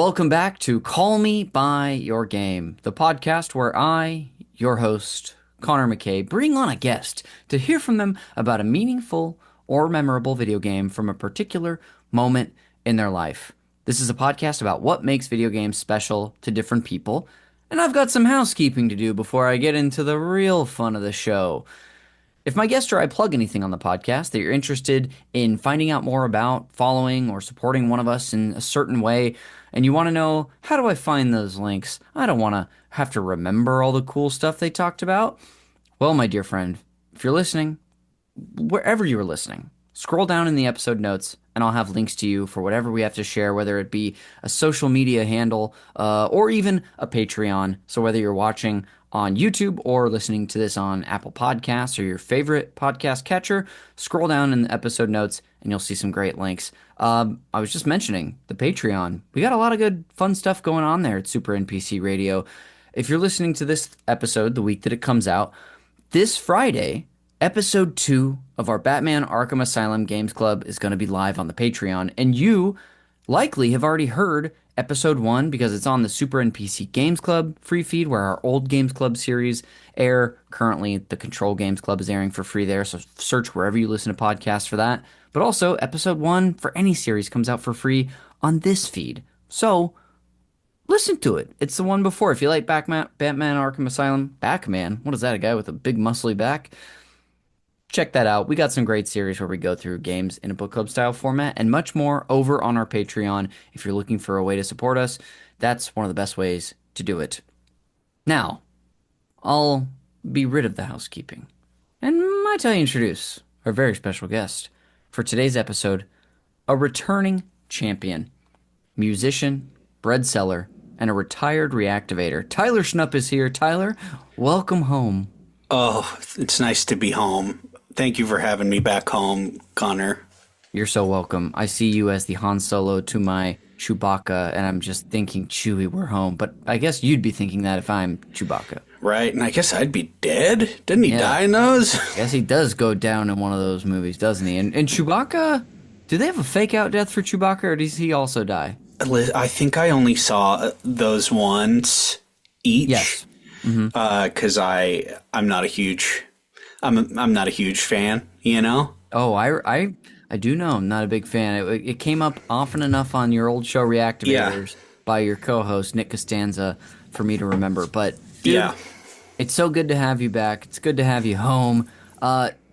Welcome back to Call Me By Your Game, the podcast where I, your host, Connor McCabe, bring on a guest to hear from them about a meaningful or memorable video game from a particular moment in their life. This is a podcast about what makes video games special to different people, and I've got some housekeeping to do before I get into the real fun of the show. If my guest or I plug anything on the podcast that you're interested in finding out more about, following, or supporting one of us in a certain way, and you want to know, how do I find those links? I don't want to have to remember all the cool stuff they talked about. Well, my dear friend, if you're listening, wherever you are listening, scroll down in the episode notes, and I'll have links to you for whatever we have to share, whether it be a social media handle or even a Patreon. So whether you're watching on YouTube or listening to this on Apple Podcasts or your favorite podcast catcher, scroll down in the episode notes and you'll see some great links. I was just mentioning the Patreon. We got a lot of good fun stuff going on there at Super NPC Radio. If you're listening to this episode the week that it comes out, this Friday, episode 2 of our Batman Arkham Asylum Games Club is going to be live on the Patreon, and you likely have already heard episode 1 because it's on the Super NPC Games Club free feed where our old Games Club series air. Currently, the Control Games Club is airing for free there, so search wherever you listen to podcasts for that. But also, episode 1 for any series comes out for free on this feed. So, listen to it. It's the one before. If you like Batman Arkham Asylum, Batman, what is that, a guy with a big muscly back? Check that out. We got some great series where we go through games in a book club style format and much more over on our Patreon. If you're looking for a way to support us, that's one of the best ways to do it. Now, I'll be rid of the housekeeping, and might tell you introduce our very special guest for today's episode, a returning champion, musician, bread seller, and a retired reactivator. Tyler Schnupp is here. Tyler, welcome home. Oh, it's nice to be home. Thank you for having me back home, Connor. You're so welcome. I see you as the Han Solo to my Chewbacca, and I'm just thinking, Chewie, we're home. But I guess you'd be thinking that if I'm Chewbacca. Right, and I guess I'd be dead? Didn't he die in those? I guess he does go down in one of those movies, doesn't he? And Chewbacca, do they have a fake-out death for Chewbacca, or does he also die? I think I only saw those once each. Yes. Because I'm not a huge fan, you know? Oh, I do know. I'm not a big fan. It came up often enough on your old show Reactivators by your co-host Nick Costanza for me to remember. But dude, it's so good to have you back. It's good to have you home.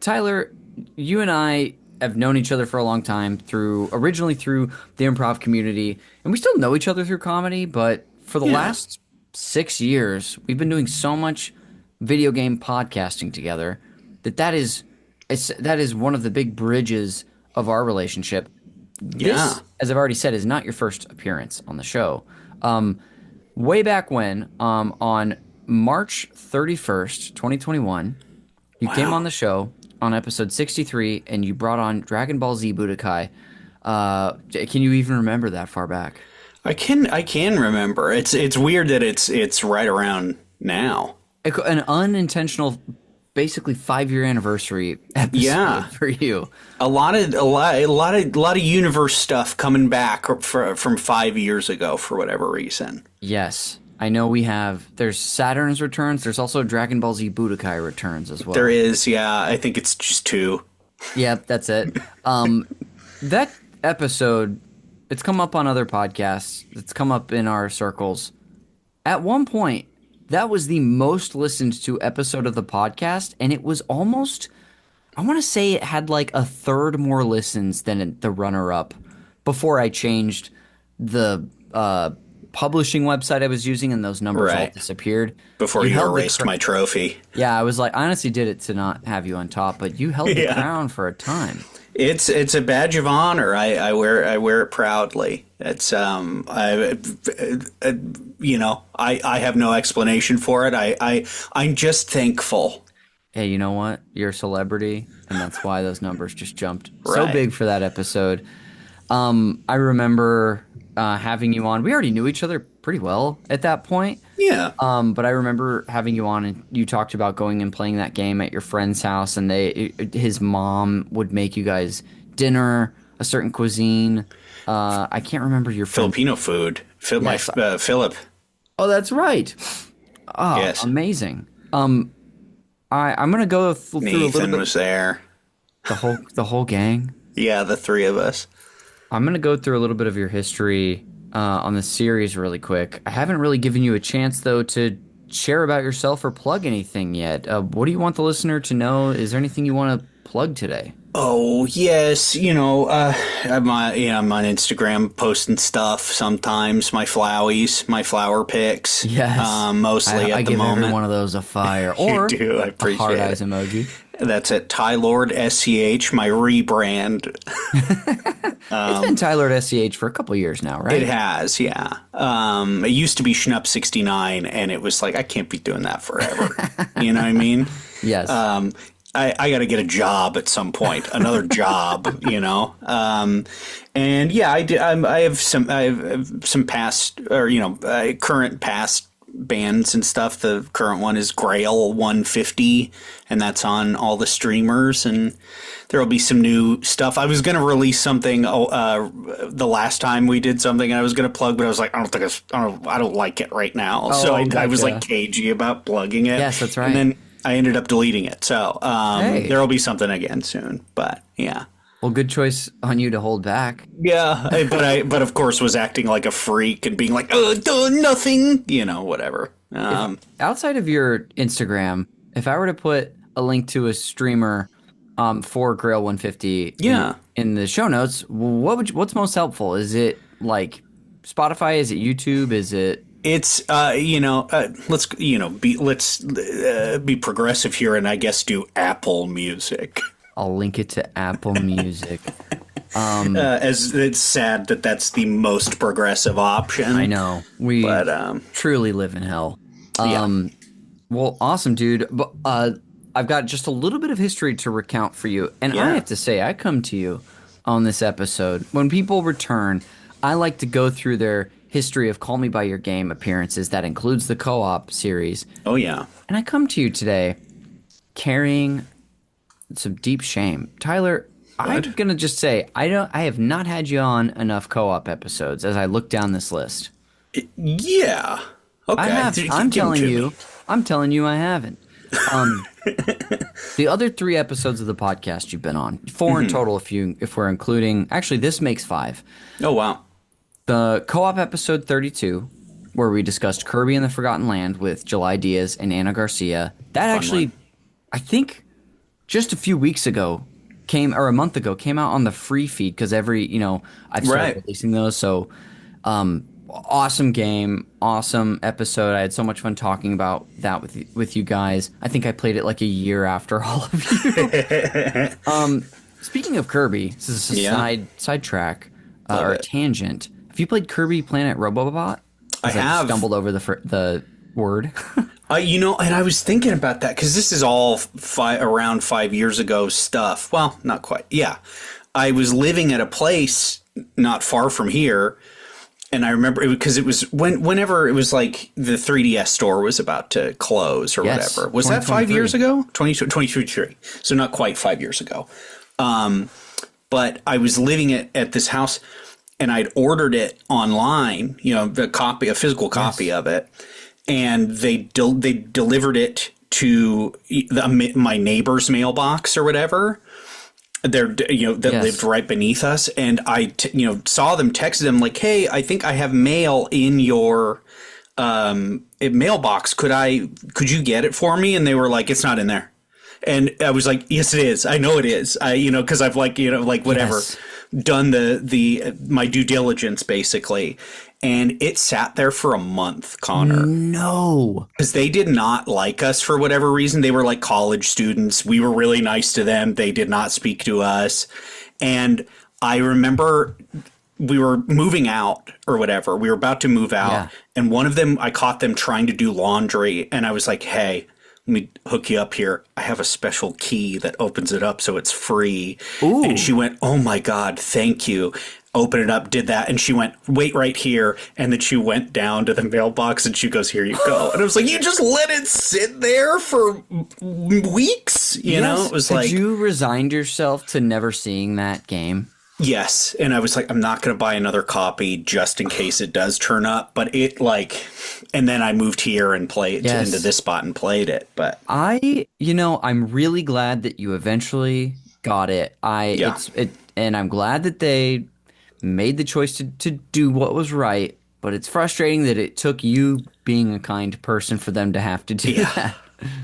Tyler, you and I have known each other for a long time originally through the improv community, and we still know each other through comedy, but for the last 6 years, we've been doing so much video game podcasting together that is one of the big bridges of our relationship. This, as I've already said, is not your first appearance on the show. Way back when, on March 31st, 2021, you came on the show on episode 63, and you brought on Dragon Ball Z Budokai. Can you even remember that far back? I can remember. It's weird that it's right around now. An unintentional, basically 5-year anniversary episode for you. A lot of universe stuff coming back from 5 years ago for whatever reason. Yes. I know there's Saturn's returns. There's also Dragon Ball Z Budokai returns as well. There is, yeah. I think it's just 2. Yep, that's it. That episode, it's come up on other podcasts. It's come up in our circles. At one point, that was the most listened to episode of the podcast, and it was almost, I want to say it had like a third more listens than the runner-up before I changed the publishing website I was using, and those numbers all disappeared. Before you erased my trophy. Yeah, I was like, I honestly did it to not have you on top, but you held the crown for a time. It's a badge of honor. I wear it proudly. It's I have no explanation for it. I'm just thankful. Hey, you know what? You're a celebrity, and that's why those numbers just jumped so big for that episode. I remember having you on. We already knew each other pretty well at that point. Yeah. But I remember having you on, and you talked about going and playing that game at your friend's house, and his mom would make you guys dinner, a certain cuisine. I can't remember your friend. Filipino food. Yes. Philip. Oh, that's right. Oh, Yes. amazing. I'm gonna go through a little Nathan bit was there. the whole gang. Yeah, the three of us. I'm gonna go through a little bit of your history on the series really quick. I haven't really given you a chance though to share about yourself or plug anything yet. What do you want the listener to know? Is there anything you want to plug today? Oh, yes. I'm on Instagram posting stuff sometimes. My flower pics. Yes. Mostly I at the give moment. every one of those a fire or You do. I a appreciate hard it. eyes emoji. That's at Tylord SCH, my rebrand. It's been Tyler at SCH for a couple years now, right? It has, yeah. It used to be Schnupp 69, and it was like, I can't be doing that forever. You know what I mean? Yes. I got to get a job at some point, another job, and yeah, I have some past or current past bands and stuff. The current one is Grail 150, and that's on all the streamers. And there will be some new stuff. I was going to release something the last time we did something, and I was going to plug, but I was like, I don't like it right now. So I was like cagey about plugging it. Yes, that's right. And then I ended up deleting it. So Hey. there will be something again soon. But yeah. Well, good choice on you to hold back. Yeah, but of course was acting like a freak and being like, oh, nothing, whatever. Outside of your Instagram, if I were to put a link to a streamer for Grail 150 in the show notes, what's most helpful? Is it like Spotify? Is it YouTube? Is it? It's let's be progressive here and I guess do Apple Music. I'll link it to Apple Music. As it's sad that that's the most progressive option. I know. We truly live in hell. Yeah. Well, awesome, dude. But I've got just a little bit of history to recount for you. And I have to say, I come to you on this episode. When people return, I like to go through their history of Call Me By Your Game appearances. That includes the co-op series. Oh, yeah. And I come to you today carrying some deep shame. Tyler, I'm going to just say, I have not had you on enough co-op episodes as I look down this list. Yeah. Okay. I'm telling you I haven't. The other 3 episodes of the podcast you've been on, 4 in total if we're including, actually this makes 5. Oh, wow. The co-op episode 32, where we discussed Kirby and the Forgotten Land with July Diaz and Anna Garcia. That actually, I think just a few weeks ago a month ago came out on the free feed because I've started releasing those. So, awesome game, awesome episode. I had so much fun talking about that with you guys. I think I played it like a year after all of you. Speaking of Kirby, this is a sidetrack or a tangent. Have you played Kirby Planet Robobot? I have. Stumbled over the word. And I was thinking about that because this is all around 5 years ago stuff. Well, not quite. Yeah. I was living at a place not far from here. And I remember because it was whenever it was like the 3DS store was about to close or whatever. Was that 5 years ago? 2023. So not quite 5 years ago. But I was living at this house and I'd ordered it online, a physical copy of it. And they delivered it to my neighbor's mailbox or whatever. Lived right beneath us, and I saw them, texted them like, "Hey, I think I have mail in your mailbox. Could you get it for me?" And they were like, "It's not in there." And I was like, "Yes, it is. I know it is. Because I've done my due diligence basically." And it sat there for a month, Connor. No. Because they did not like us for whatever reason. They were like college students. We were really nice to them. They did not speak to us. And I remember we were moving out or whatever. We were about to move out. Yeah. And one of them, I caught them trying to do laundry. And I was like, "Hey, let me hook you up here. I have a special key that opens it up so it's free." Ooh. And she went, "Oh my God, thank you." Open it up, did that, and she went, "Wait right here." And then she went down to the mailbox and she goes, "Here you go." And I was like, "You just let it sit there for weeks?" It was like, you resigned yourself to never seeing that game? Yes, and I was like, I'm not going to buy another copy just in case it does turn up. But it like, and then I moved here and played into Yes. this spot and played it. But I'm really glad that you eventually got it. yeah, And I'm glad that they made the choice to do what was right, but it's frustrating that it took you being a kind person for them to have to do yeah, that.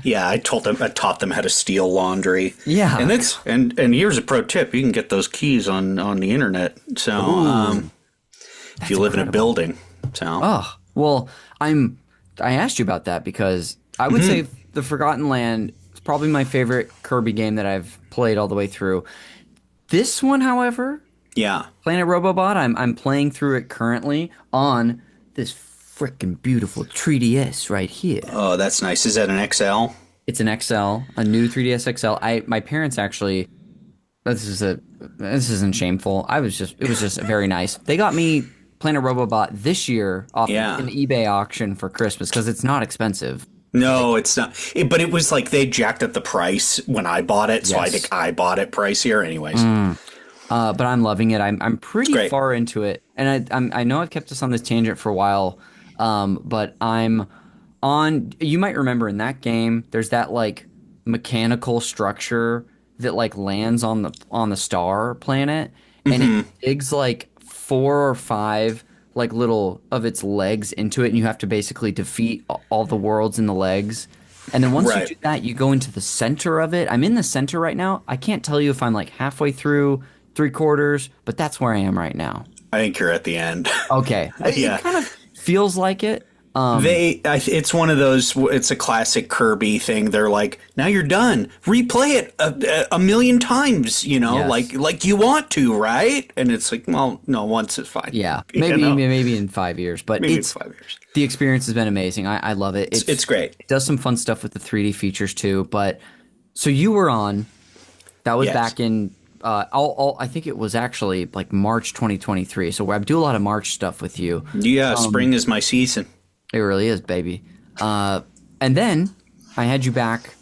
yeah. I taught them how to steal laundry. Yeah. And that's and here's a pro tip: you can get those keys on the internet. So if you live in a building, so Oh, well, I asked you about that because I would say The Forgotten Land is probably my favorite Kirby game that I've played all the way through. This one, however, yeah. Planet Robobot, I'm playing through it currently on this freaking beautiful 3DS right here. Oh, that's nice. Is that an XL? It's an XL, a new 3DS XL. My parents actually this isn't shameful. It was just very nice. They got me Planet Robobot this year off Yeah. an eBay auction for Christmas because it's not expensive. No, it's not. But it was like they jacked up the price when I bought it, so I Yes. think I bought it pricier, anyways. But I'm loving it. I'm pretty great. far into it, and I know I've kept us on this tangent for a while. But I'm on. You might remember in that game, there's that like mechanical structure that like lands on the star planet, and it digs like 4 or 5 like little of its legs into it, and you have to basically defeat all the worlds in the legs. And then once you Right. do that, you go into the center of it. I'm in the center right now. I can't tell you if I'm like halfway through, 3/4, but that's where I am right now. I think you're at the end. Okay. Yeah. It kind of feels like it. It's one of those. It's a classic Kirby thing. They're like, now you're done. Replay it a million times. Yes. like you want to, right? And it's like, well, no, once is fine. Yeah. You know? Maybe in 5 years, but Maybe it's 5 years. the experience has been amazing. I love it. It's great. It does some fun stuff with the 3D features too. But so you were on. That was Yes. back in. I think it was actually like March 2023. So I do a lot of March stuff with you. Yeah, spring is my season. It really is, baby. And then I had you back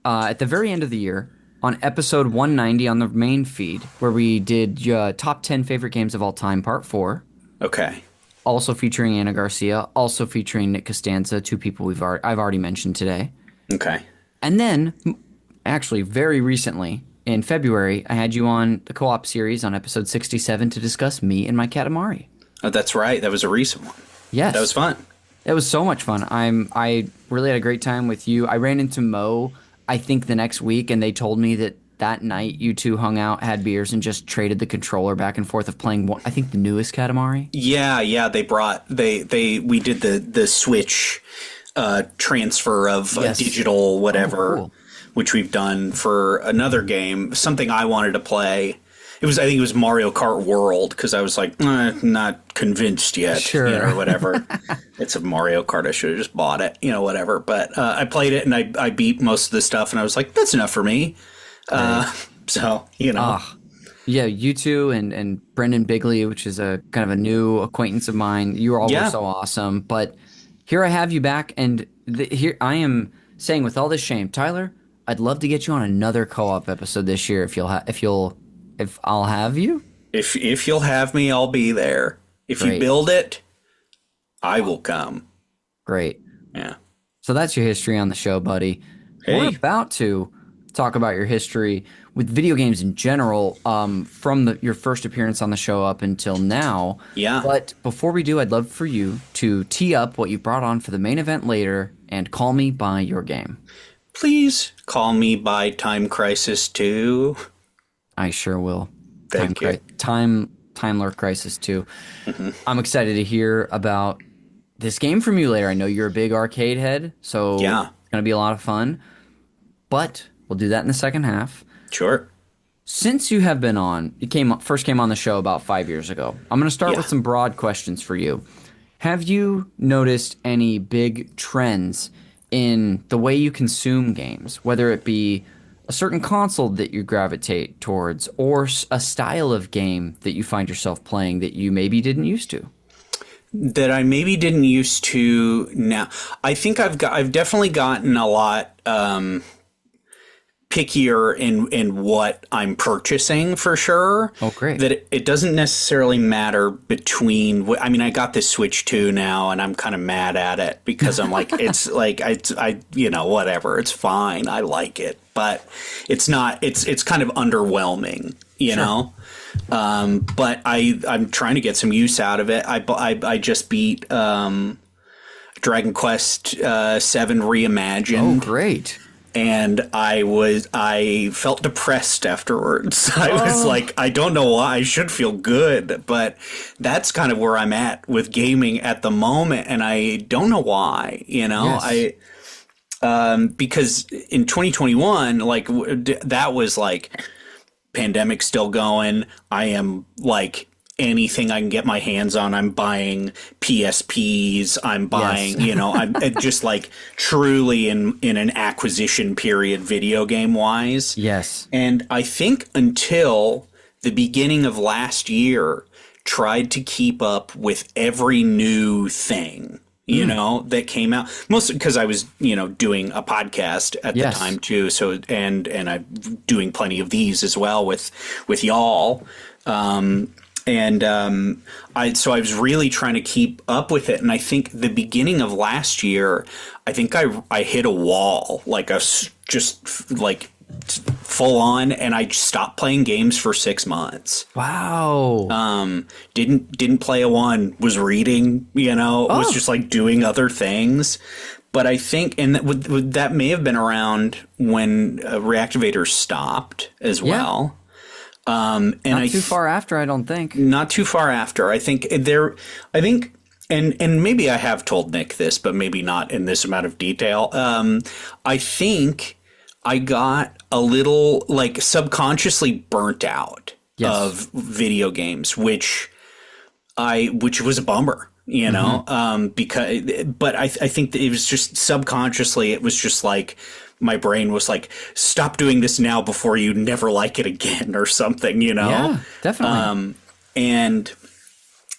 at the very end of the year on episode 190 on the main feed, where we did top 10 favorite games of all time, part 4. Okay. Also featuring Anna Garcia, also featuring Nick Costanza, 2 people I've already mentioned today. Okay. And then, actually, very recently, in February, I had you on the co-op series on episode 67 to discuss me and my Katamari. Oh, that's right. That was a recent one. Yes. That was fun. It was so much fun. I really had a great time with you. I ran into Mo, I think the next week, and they told me that night you two hung out, had beers, and just traded the controller back and forth of playing I think the newest Katamari. Yeah. We did the Switch transfer of Yes. digital whatever, Oh, cool. which we've done for another game. Something I wanted to play. I think it was Mario Kart World, because I was like, not convinced yet, Sure. or whatever. It's a Mario Kart. I should have just bought it, whatever. But I played it and I beat most of the stuff, and I was like, that's enough for me. So Yeah, you two and Brendan Bigley, which is a kind of a new acquaintance of mine. You all were so awesome. But here I have you back, and here I am saying with all this shame, Tyler, I'd love to get you on another co-op episode this year if I'll have you. If you'll have me, I'll be there. If you Great. build it, I will come. Great. Yeah. So that's your history on the show, buddy. Hey. We're about to talk about your history with video games in general, from your first appearance on the show up until now. Yeah. But before we do, I'd love for you to tee up what you brought on for the main event later and call me by your game. Please call me by Time Crisis 2. I sure will. Thank you. Timler Crisis 2. I'm excited to hear about this game from you later. I know you're a big arcade head, so Yeah. it's going to be a lot of fun. But we'll do that in the second half. Sure. Since you have been on, first came on the show about 5 years ago. I'm going to start Yeah. with some broad questions for you. Have you noticed any big trends in the way you consume games, whether it be a certain console that you gravitate towards or a style of game that you find yourself playing that you maybe didn't used to? That I maybe didn't used to now. I think I've definitely gotten a lot pickier in what I'm purchasing for sure. Oh, great. That it doesn't necessarily matter between. I mean, I got this Switch 2 now, and I'm kind of mad at it because I'm like, it's like I whatever. It's fine. I like it, but it's not. It's kind of underwhelming, you know. But I'm trying to get some use out of it. I just beat Dragon Quest 7 Reimagined. Oh, great. And I felt depressed afterwards. I was like, I don't know why. I should feel good, but that's kind of where I'm at with gaming at the moment, and I don't know why. You know, Yes. Because in 2021, like that was like pandemic still going. I am like anything I can get my hands on, I'm buying PSPs. I'm buying, Yes. I'm just like truly in an acquisition period, video game wise. Yes. And I think until the beginning of last year, tried to keep up with every new thing, that came out. Mostly because I was, doing a podcast at the Yes. time too. So, and I'm doing plenty of these as well with y'all. I was really trying to keep up with it, and I think the beginning of last year, I think I hit a wall, like just like full on, and I stopped playing games for 6 months. Wow. Didn't play a one. Was reading, was just like doing other things. But I think, and that may have been around when Reactivator stopped as well. And Not too far after, I don't think. Not too far after. I think, and maybe I have told Nick this, but maybe not in this amount of detail. I think I got a little like subconsciously burnt out of video games, which was a bummer, but I think that it was just subconsciously, it was just like, my brain was like, stop doing this now before you never like it again or something, Yeah, definitely. And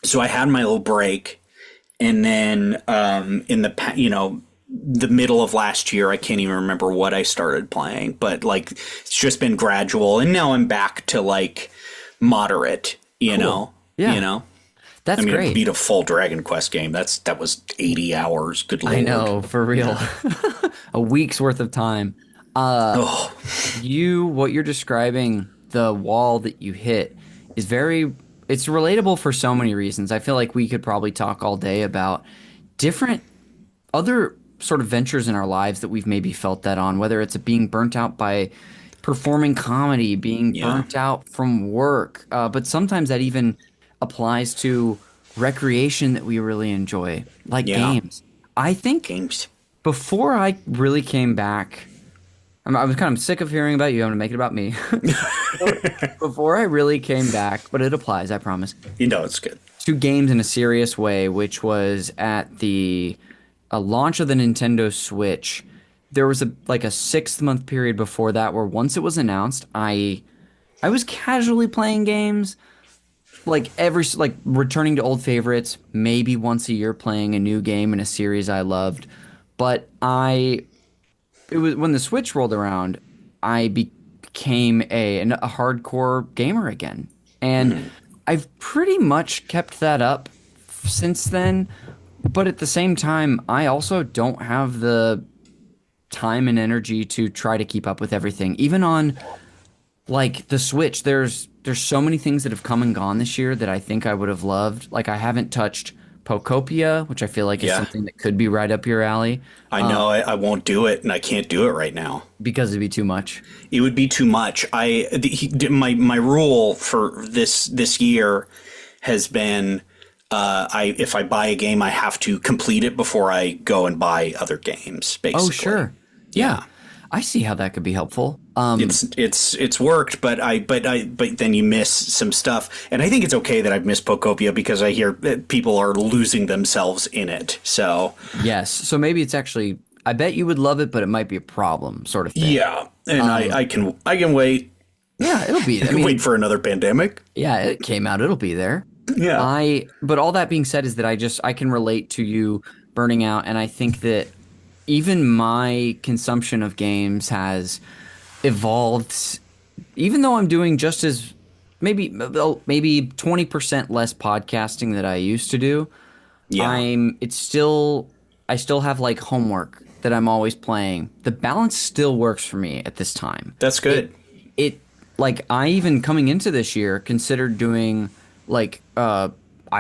so I had my little break, and then in the middle of last year, I can't even remember what I started playing, but like it's just been gradual, and now I'm back to like moderate, Yeah. That's I great. beat a full Dragon Quest game. That was 80 hours. Good Lord. I know, for real. A week's worth of time. What you're describing, the wall that you hit, is it's relatable for so many reasons. I feel like we could probably talk all day about different other sort of ventures in our lives that we've maybe felt that on, whether it's being burnt out by performing comedy, being burnt out from work. But sometimes that even applies to recreation that we really enjoy, like games. I think Games. before I really came back, I was kind of sick of hearing about you. I'm going to make it about me. Before I really came back, but it applies, I promise, It's good. to games in a serious way, which was at the launch of the Nintendo Switch. There was a 6-month period before that where once it was announced, I was casually playing games, like returning to old favorites, maybe once a year playing a new game in a series I loved. But it was when the Switch rolled around, I became a hardcore gamer again. And I've pretty much kept that up since then. But at the same time, I also don't have the time and energy to try to keep up with everything. Even on like the Switch, there's so many things that have come and gone this year that I think I would have loved. Like I haven't touched Pokopia, which I feel like is something that could be right up your alley. I know I won't do it, and I can't do it right now Because it'd be too much. It would be too much. My rule for this year has been if I buy a game, I have to complete it before I go and buy other games. Basically. Oh, sure. Yeah. I see how that could be helpful. It's worked, but then you miss some stuff, and I think it's okay that I've missed Pokopia because I hear that people are losing themselves in it. So yes, so maybe it's actually. I bet you would love it, but it might be a problem, sort of thing. yeah, and I can wait. Yeah, it'll be. I can wait for another pandemic. Yeah, it came out. It'll be there. Yeah. But all that being said is that I can relate to you burning out, and I think that even my consumption of games has evolved. Even though I'm doing just as maybe 20% less podcasting that I used to do, Yeah, I still have like homework that I'm always playing. The balance still works for me at this time. that's good. It like I even coming into this year considered doing like I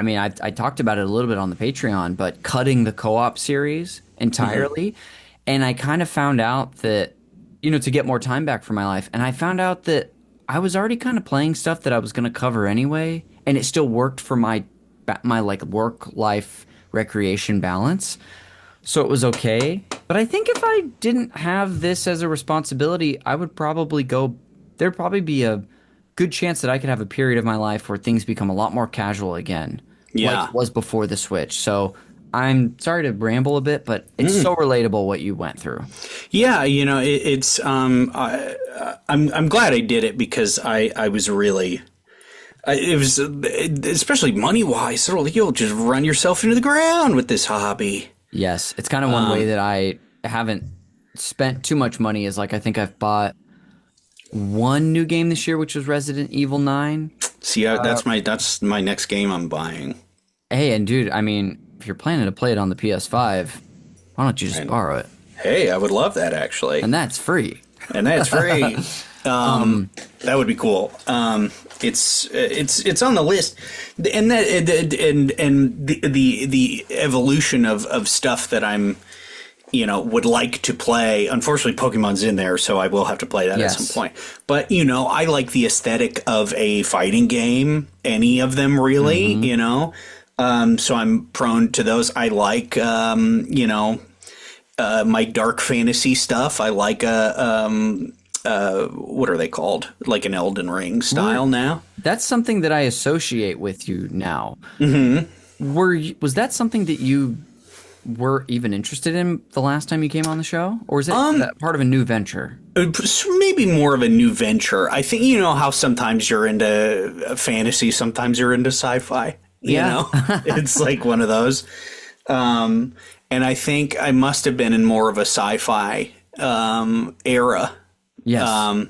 mean I talked about it a little bit on the Patreon, but cutting the co-op series entirely. And I kind of found out that, to get more time back for my life. And I found out that I was already kind of playing stuff that I was going to cover anyway, and it still worked for my like work life recreation balance. So it was okay. But I think if I didn't have this as a responsibility, I would probably there'd probably be a good chance that I could have a period of my life where things become a lot more casual again, like Yeah. it was before the Switch. So I'm sorry to ramble a bit, but it's so relatable what you went through. Yeah, it's I'm glad I did it because I was really it was especially money wise, sort of, you'll just run yourself into the ground with this hobby. Yes, it's kind of one way that I haven't spent too much money is like I think I've bought one new game this year, which was Resident Evil 9. See, that's my next game I'm buying. Hey, and dude, I mean, if you're planning to play it on the PS5, why don't you just borrow it? Hey, I would love that actually. And that's free. And that's free. That would be cool. It's on the list, and the evolution of stuff that I'm would like to play. Unfortunately, Pokemon's in there, so I will have to play that at some point. But I like the aesthetic of a fighting game, any of them really. So I'm prone to those. I like my dark fantasy stuff. I like what are they called? Like an Elden Ring style now. That's something that I associate with you now. Mm-hmm. Was that something that you were even interested in the last time you came on the show? Or is that part of a new venture? Maybe more of a new venture. I think how sometimes you're into fantasy, sometimes you're into sci-fi. It's like one of those. And I think I must have been in more of a sci-fi era. Yes.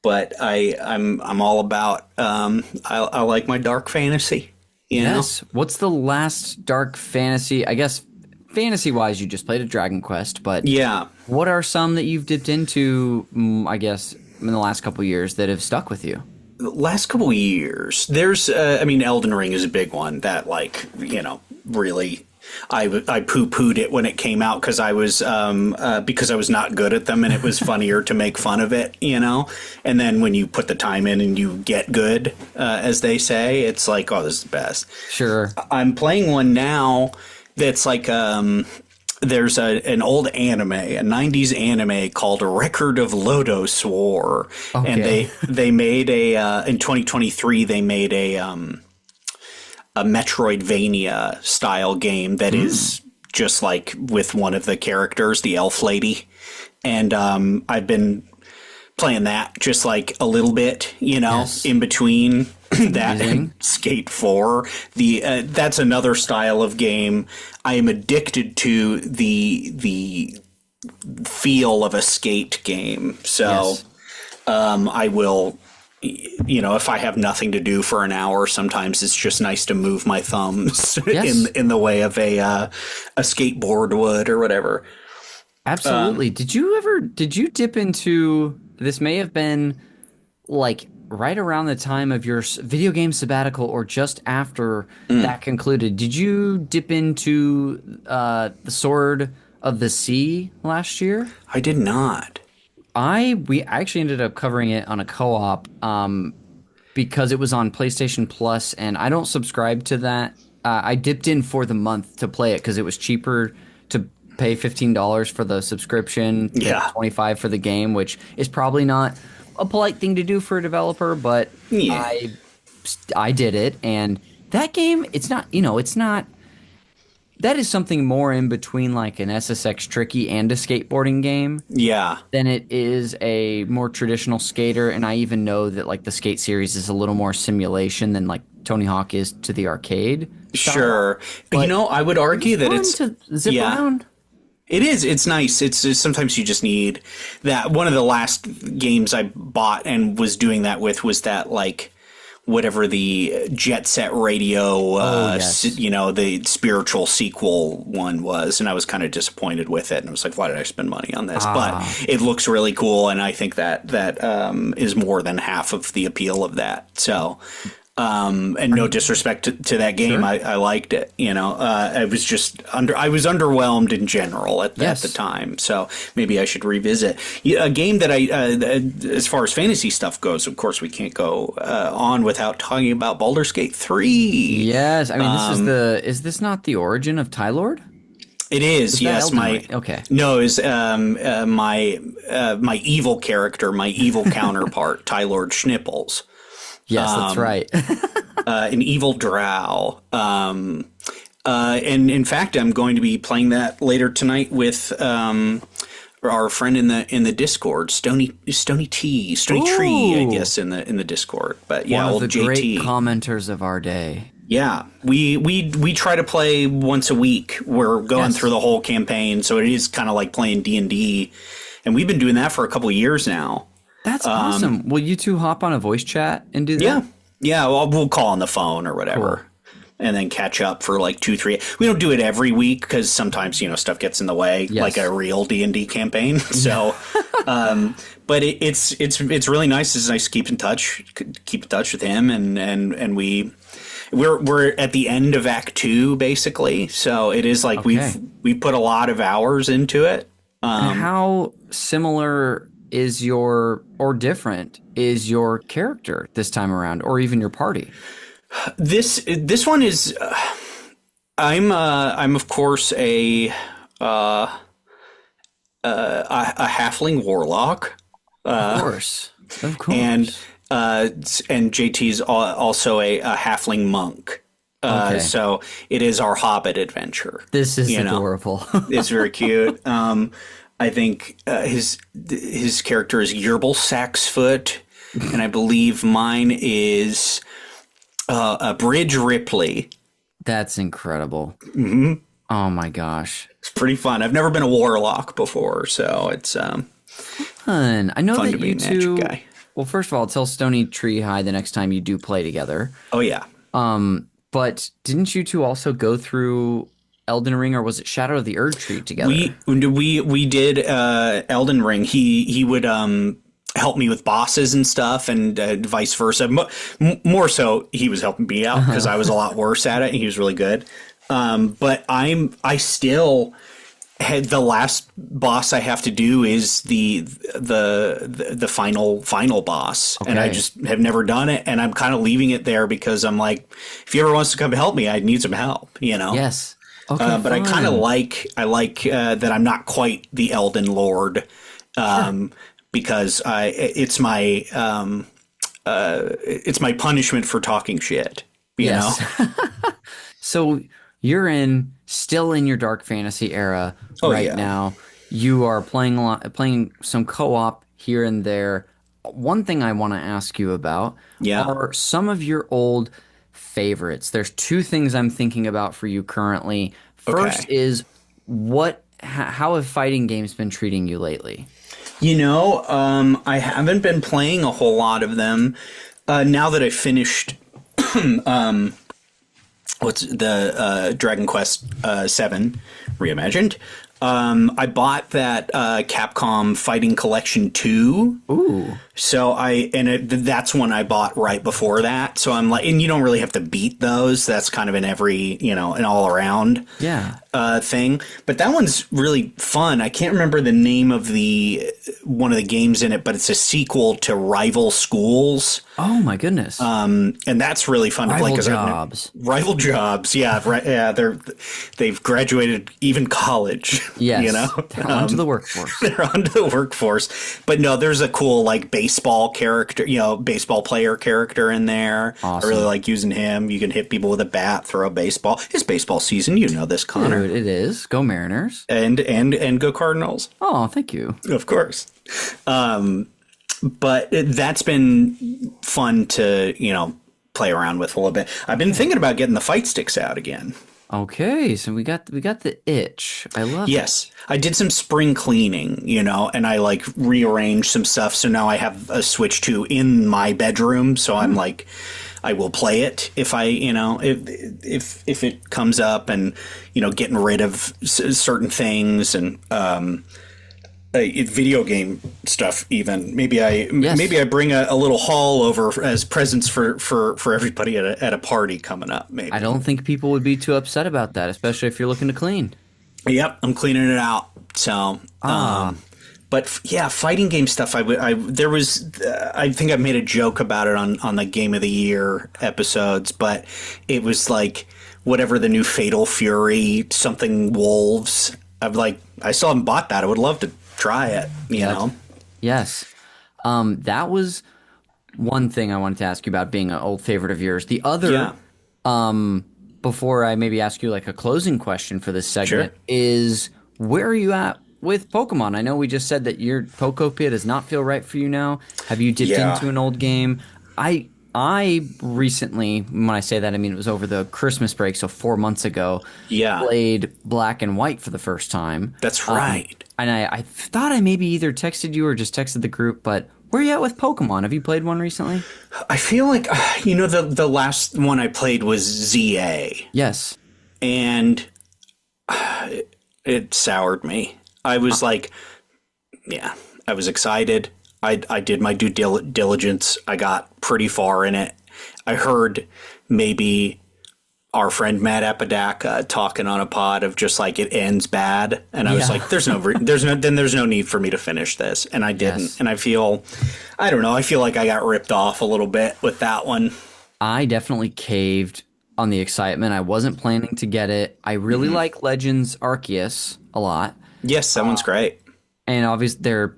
But I'm all about I like my dark fantasy. Yes. What's the last dark fantasy? I guess fantasy wise, you just played a Dragon Quest, but yeah. What are some that you've dipped into? I guess in the last couple of years that have stuck with you? The last couple of years, there's Elden Ring is a big one that really. I poo-pooed it when it came out because I was not good at them, and it was funnier to make fun of it, And then when you put the time in and you get good, as they say, it's like, oh, this is the best. Sure. I'm playing one now that's like there's an old anime, a 90s anime called Record of Lodoss War, and they made in 2023 they made a Metroidvania style game that is just like with one of the characters, the elf lady. And I've been playing that just like a little bit, in between that and Skate 4. That's another style of game. I am addicted to the feel of a skate game. So I will... if I have nothing to do for an hour, sometimes it's just nice to move my thumbs in the way of a skateboard would or whatever. Absolutely. Did you dip into, this may have been like right around the time of your video game sabbatical or just after that concluded, did you dip into the Sword of the Sea last year? I did not. We actually ended up covering it on a co-op because it was on PlayStation Plus, and I don't subscribe to that. I dipped in for the month to play it because it was cheaper to pay $15 for the subscription, $25 for the game, which is probably not a polite thing to do for a developer, but I did it, and that game, it's not. That is something more in between like an SSX Tricky and a skateboarding game. Yeah. Than it is a more traditional skater. And I even know that like the skate series is a little more simulation than like Tony Hawk is to the arcade style. Sure. But I would argue that it's to zip around. It is. It's nice. It's sometimes you just need that. One of the last games I bought and was doing that with was that like whatever the Jet Set Radio, yes. the spiritual sequel one was, and I was kind of disappointed with it. And I was like, why did I spend money on this? But it looks really cool, and I think that is more than half of the appeal of that. So. And no disrespect to that game, Sure. I liked it. I was just I was underwhelmed in general at the time. So maybe I should revisit a game that as far as fantasy stuff goes. Of course, we can't go on without talking about Baldur's Gate 3. Yes, I mean is this not the origin of Tylord? It is, yes. Okay. No, is my evil character, my evil counterpart, Tyler Schnipples. Yes, that's right. An evil drow. And in fact, I'm going to be playing that later tonight with our friend in the Discord, Stony Tree, I guess, in the Discord. But yeah, one of old the JT. great commenters of our day. Yeah, we try to play once a week. We're going through the whole campaign, so it is kind of like playing D&D, and we've been doing that for a couple of years now. That's awesome. Will you two hop on a voice chat and do that? Yeah. We'll call on the phone or whatever, Cool. and then catch up for like 2-3. We don't do it every week because sometimes stuff gets in the way, like a real D&D campaign. So, but it's really nice. It's nice to keep in touch with him, and we're at the end of Act 2 basically. So it is like we put a lot of hours into it. And how similar or different is your character this time around, or even your party? This one is I'm of course a halfling warlock, Of course. and JT's also a halfling monk. So it is our Hobbit adventure. This is adorable. It's very cute. I think his character is Yerbil Saxfoot, and I believe mine is Bridge Ripley. That's incredible. Mm-hmm. Oh my gosh. It's pretty fun. I've never been a warlock before, so it's fun. I know fun that to be you a two. magic guy. Well, first of all, tell Stony Tree hi the next time you do play together. Oh yeah. But didn't you two also go through Elden Ring, or was it Shadow of the Erd Tree together? We did Elden Ring. He would help me with bosses and stuff, and vice versa. More so, he was helping me out because I was a lot worse at it, and he was really good. But I still had the last boss I have to do is the final boss, and I just have never done it, and I'm kind of leaving it there because I'm like, if he ever wants to come help me, I need some help, Yes. Okay, but I kind of like that I'm not quite the Elden Lord, because it's my punishment for talking shit. You know. So you're still in your dark fantasy era now. You are playing some co-op here and there. One thing I want to ask you about are some of your old favorites. There's two things I'm thinking about for you currently. First is how have fighting games been treating you lately? I haven't been playing a whole lot of them. Now that I finished what's the Dragon Quest 7 Reimagined. I bought that Capcom Fighting Collection 2. Ooh. So that's one I bought right before that. So I'm like, and you don't really have to beat those. That's kind of an an all around thing. But that one's really fun. I can't remember the name of one of the games in it, but it's a sequel to Rival Schools. Oh my goodness. And that's really fun to play. Rival Jobs. Yeah. Yeah. They've graduated even college. Yes. They're onto the workforce. They're onto the workforce. But no, there's a cool baseball character, baseball player character in there. Awesome. I really like using him. You can hit people with a bat, throw a baseball. It's baseball season. You know this, Connor. Dude, it is. Go Mariners. And go Cardinals. Oh, thank you. Of course. But that's been fun to, play around with a little bit. I've been thinking about getting the fight sticks out again. Okay, so we got the itch. I love it. Yes, I did some spring cleaning, and I like rearranged some stuff. So now I have a Switch 2 in my bedroom. So I'm like, I will play it if if it comes up, and getting rid of certain things, and video game stuff. Even maybe I bring a little haul over as presents for everybody at a party coming up. Maybe I don't think people would be too upset about that, especially if you're looking to clean. Yep, I'm cleaning it out. So, but yeah, fighting game stuff. There was I think I made a joke about it on the Game of the Year episodes, but it was like whatever the new Fatal Fury something Wolves. I still haven't bought that. I would love to try it. You know. Yes. That was one thing I wanted to ask you about being an old favorite of yours. The other, before I maybe ask you like a closing question for this segment, is where are you at with Pokemon? I know we just said that your Pokopia does not feel right for you now. Have you dipped into an old game? I recently, when I say that, I mean it was over the Christmas break, so 4 months ago, played Black and White for the first time. That's right. And I thought I maybe either texted you or just texted the group, but where are you at with Pokemon? Have you played one recently? I feel like, the last one I played was ZA. Yes. And it soured me. I was I was excited. I did my due diligence. I got pretty far in it. I heard maybe our friend Matt Apodaca talking on a pod of just like it ends bad, and I was like, "There's no need for me to finish this," and I didn't. Yes. And I feel like I got ripped off a little bit with that one. I definitely caved on the excitement. I wasn't planning to get it. I really like Legends Arceus a lot. Yes, that one's great. And obviously, they're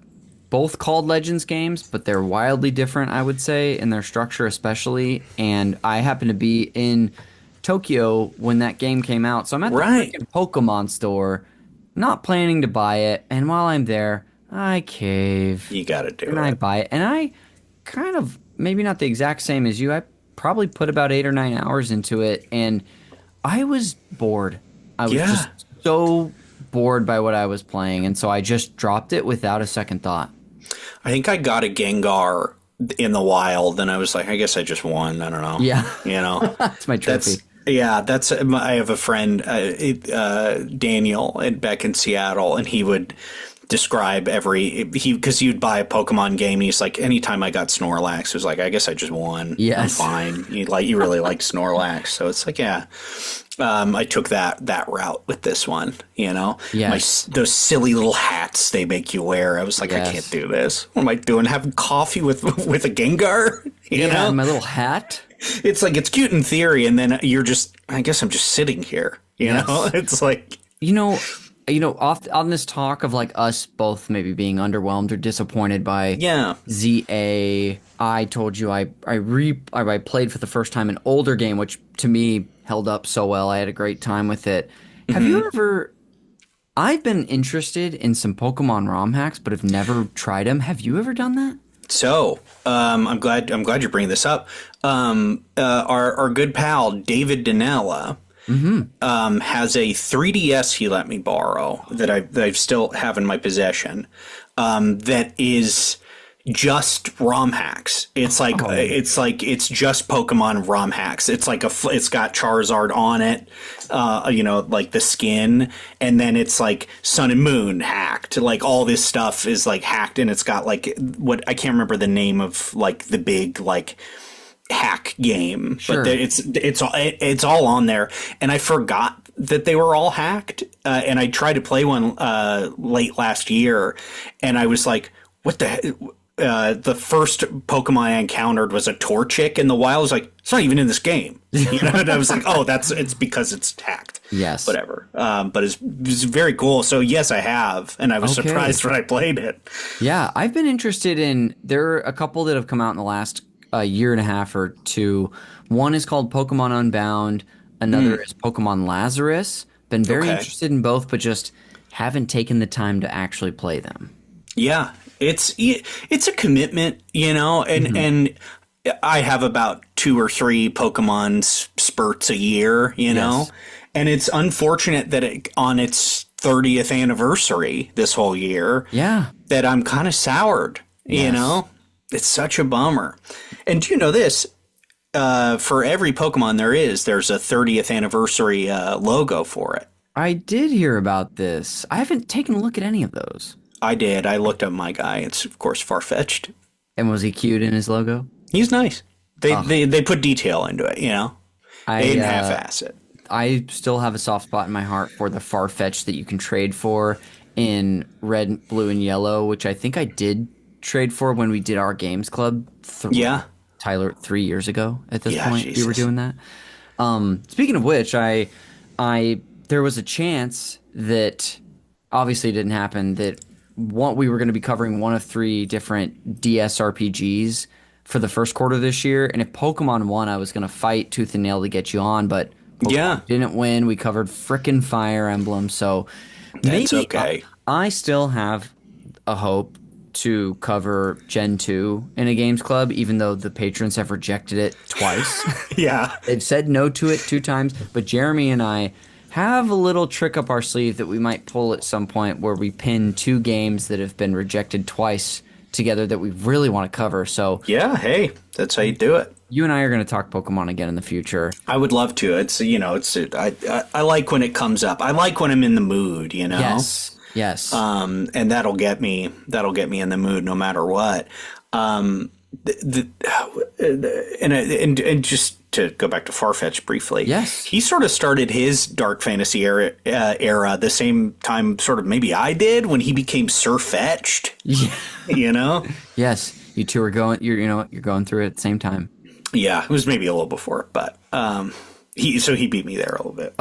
both called Legends games, but they're wildly different, I would say, in their structure especially. And I happen to be in Tokyo when that game came out. So I'm at the freaking Pokemon store, not planning to buy it. And while I'm there, I cave. You got to do it. And I buy it. And I kind of, maybe not the exact same as you, I probably put about 8 or 9 hours into it. And I was bored. I was just so bored by what I was playing. And so I just dropped it without a second thought. I think I got a Gengar in the wild, and I was like, I guess I just won. I don't know. Yeah. That's my trophy. I have a friend, Daniel, back in Seattle, and he would describe because he would buy a Pokemon game, and he's like, anytime I got Snorlax, it was like, I guess I just won. Yes. I'm fine. You really like Snorlax. So it's like, I took that route with this one, Yes. Those silly little hats they make you wear. I was like, I can't do this. What am I doing? Having coffee with a Gengar? You know? My little hat. It's like, it's cute in theory, and then you're just, I guess I'm just sitting here, you know? It's like, off on this talk of like us both maybe being underwhelmed or disappointed by ZA, I told you I played for the first time an older game, which to me held up so well. I had a great time with it. Have you ever? I've been interested in some Pokemon ROM hacks, but have never tried them. Have you ever done that? So, I'm glad you're bringing this up. Our good pal David Dinella has a 3DS he let me borrow that I still have in my possession. That is just ROM hacks. It's like it's just Pokemon ROM hacks. It's like it's got Charizard on it, like the skin, and then it's like Sun and Moon hacked. Like all this stuff is like hacked, and it's got like what I can't remember the name of like the big like hack game, but it's all on there, and I forgot that they were all hacked, and I tried to play one late last year, and I was like, what the heck? The first Pokemon I encountered was a Torchic in the wild. I was like, it's not even in this game. And I was like, oh, it's because it's hacked. Yes. Whatever. But it's very cool. So yes, I have. And I was surprised when I played it. Yeah. I've been interested there are a couple that have come out in the last year and a half or two. One is called Pokemon Unbound. Another is Pokemon Lazarus. Been very interested in both, but just haven't taken the time to actually play them. Yeah. It's a commitment, and I have about 2 or 3 Pokemon spurts a year, know, And it's unfortunate that on its 30th anniversary this whole year, Yeah. that I'm kind of soured, you Yes. know? It's such a bummer. And do you know this? For every Pokemon there's a 30th anniversary logo for it. I did hear about this. I haven't taken a look at any of those. I did. I looked up my guy. It's, of course, Farfetch'd. And was he cute in his logo? He's nice. They put detail into it, you know? They didn't half-ass it. I still have a soft spot in my heart for the Farfetch that you can trade for in red, blue, and yellow, which I think I did trade for when we did our games club. Yeah. Tyler, 3 years ago at this point, Jesus. we were doing that. Speaking of which, there was a chance that obviously it didn't happen that we were going to be covering one of 3 different DS RPGs for the first quarter of this year, and if Pokemon won, I was going to fight tooth and nail to get you on, but Pokemon didn't win. We covered frickin' Fire Emblem, so That's maybe okay. I still have a hope to cover Gen 2 in a games club, even though the patrons have rejected it twice. Yeah. They've said no to it 2 times, but Jeremy and I have a little trick up our sleeve that we might pull at some point where we pin 2 games that have been rejected twice together that we really want to cover. So Yeah, hey, that's how you do it. you and I are going to talk Pokemon again in the future. I would love to. It's, I like when it comes up. I like when I'm in the mood, you know? Yes. And that'll get me in the mood no matter what. And just to go back to Farfetch briefly. Yes. He sort of started his dark fantasy era the same time sort of maybe I did when he became Sir-fetched. Yeah. You know? Yes. You two are you're going through it at the same time. Yeah, it was maybe a little before, but he beat me there a little bit.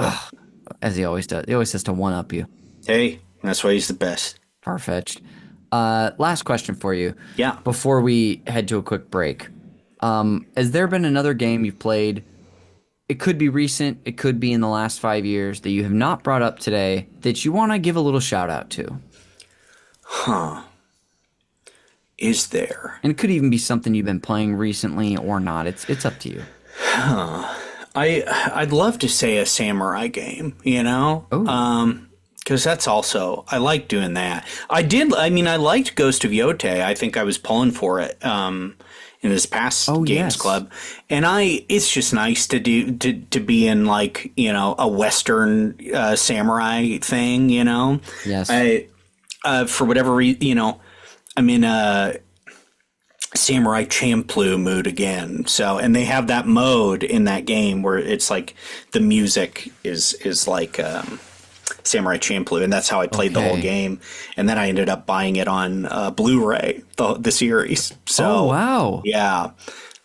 As he always does. He always has to one-up you. Hey, that's why he's the best. Far-fetched. Last question for you. Yeah. Before we head to a quick break. Has there been another game you've played? It could be recent. It could be in the last 5 years that you have not brought up today that you want to give a little shout out to. Is there? And it could even be something you've been playing recently or not. It's up to you. I'd love to say a samurai game, you know? Because that's also, I like doing that. I liked Ghost of Yotei. I think I was pulling for it in this past games club. And it's just nice to be in like, you know, a Western samurai thing, you know? Yes. For whatever reason, you know, I'm in a Samurai Champloo mood again. So, and they have that mode in that game where it's like the music is like Samurai Champloo, and that's how I played the whole game. And then I ended up buying it on Blu-ray, the series. So, wow. Yeah.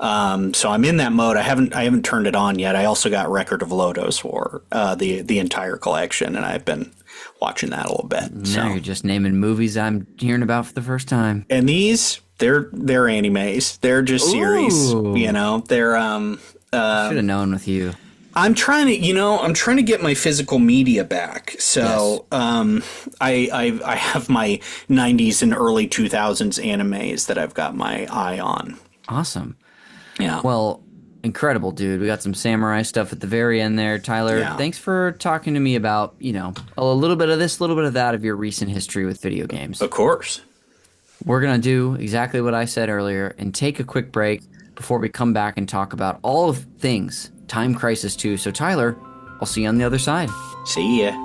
So I'm in that mode. I haven't turned it on yet. I also got Record of Lodos for the entire collection, and I've been watching that a little bit. Now you're just naming movies I'm hearing about for the first time. And these, they're animes. They're just series. You know, they're should have known with you. I'm trying to get my physical media back. So I have my 90s and early 2000s animes that I've got my eye on. Awesome. Yeah. Well, incredible, dude. We got some samurai stuff at the very end there. Tyler, thanks for talking to me about, you know, a little bit of this, a little bit of that of your recent history with video games. Of course. We're going to do exactly what I said earlier and take a quick break before we come back and talk about all of things Time Crisis 2. So, Tyler, I'll see you on the other side. See ya.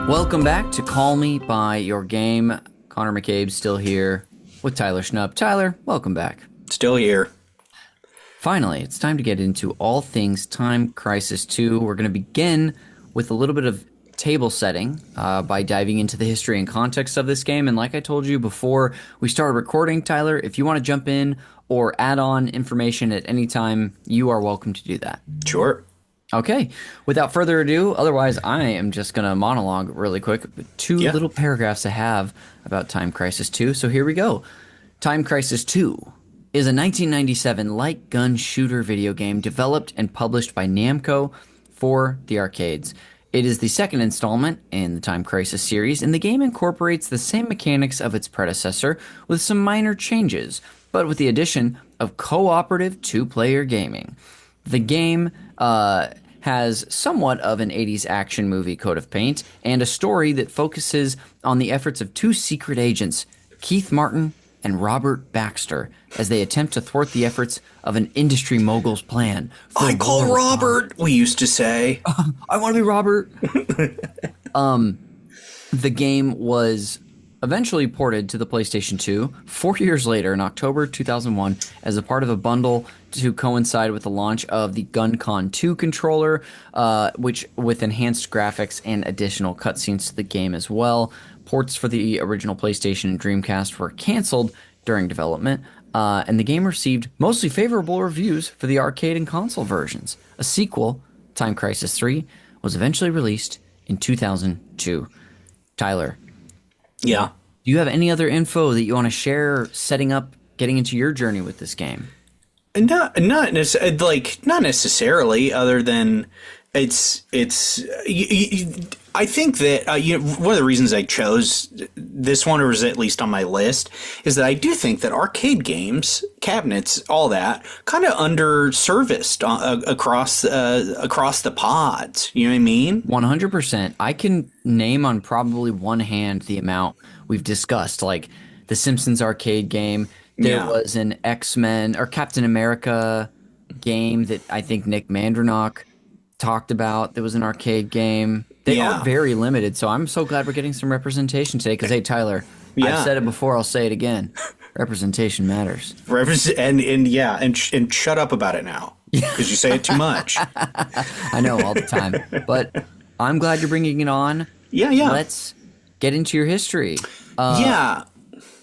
Welcome back to Call Me By Your Game. Connor McCabe still here with Tyler Schnupp. Tyler, welcome back. Still here. Finally, it's time to get into all things Time Crisis 2. We're going to begin with a little bit of table setting by diving into the history and context of this game. And like I told you before we started recording, Tyler, if you want to jump in or add on information at any time, you are welcome to do that. Sure. Okay, without further ado, otherwise I am just going to monologue really quick. 2 little paragraphs I have about Time Crisis 2, so here we go. Time Crisis 2 is a 1997 light gun shooter video game developed and published by Namco for the arcades. It is the second installment in the Time Crisis series, and the game incorporates the same mechanics of its predecessor with some minor changes, but with the addition of cooperative two-player gaming. The game has somewhat of an 80s action movie coat of paint and a story that focuses on the efforts of two secret agents, Keith Martin and Robert Baxter, as they attempt to thwart the efforts of an industry mogul's plan. I call Robert, we used to say. I want to be Robert. The game was eventually ported to the PlayStation 2 4 years later in October 2001 as a part of a bundle to coincide with the launch of the GunCon 2 controller, which with enhanced graphics and additional cutscenes to the game as well. Ports for the original PlayStation and Dreamcast were canceled during development, and the game received mostly favorable reviews for the arcade and console versions. A sequel, Time Crisis 3, was eventually released in 2002. Tyler. Yeah. Do you have any other info that you want to share setting up getting into your journey with this game? Not necessarily, other than it's I think that one of the reasons I chose this one, or was at least on my list, is that I do think that arcade games, cabinets, all that, kind of underserviced across the pods. You know what I mean? 100%. I can name on probably one hand the amount we've discussed, like the Simpsons arcade game. There was an X-Men or Captain America game that I think Nick Mandrinock talked about. There was an arcade game. They are very limited, so I'm so glad we're getting some representation today. Because, hey, Tyler, I've said it before, I'll say it again. Representation matters. And shut up about it now, because you say it too much. I know, all the time. But I'm glad you're bringing it on. Yeah. Let's get into your history. Go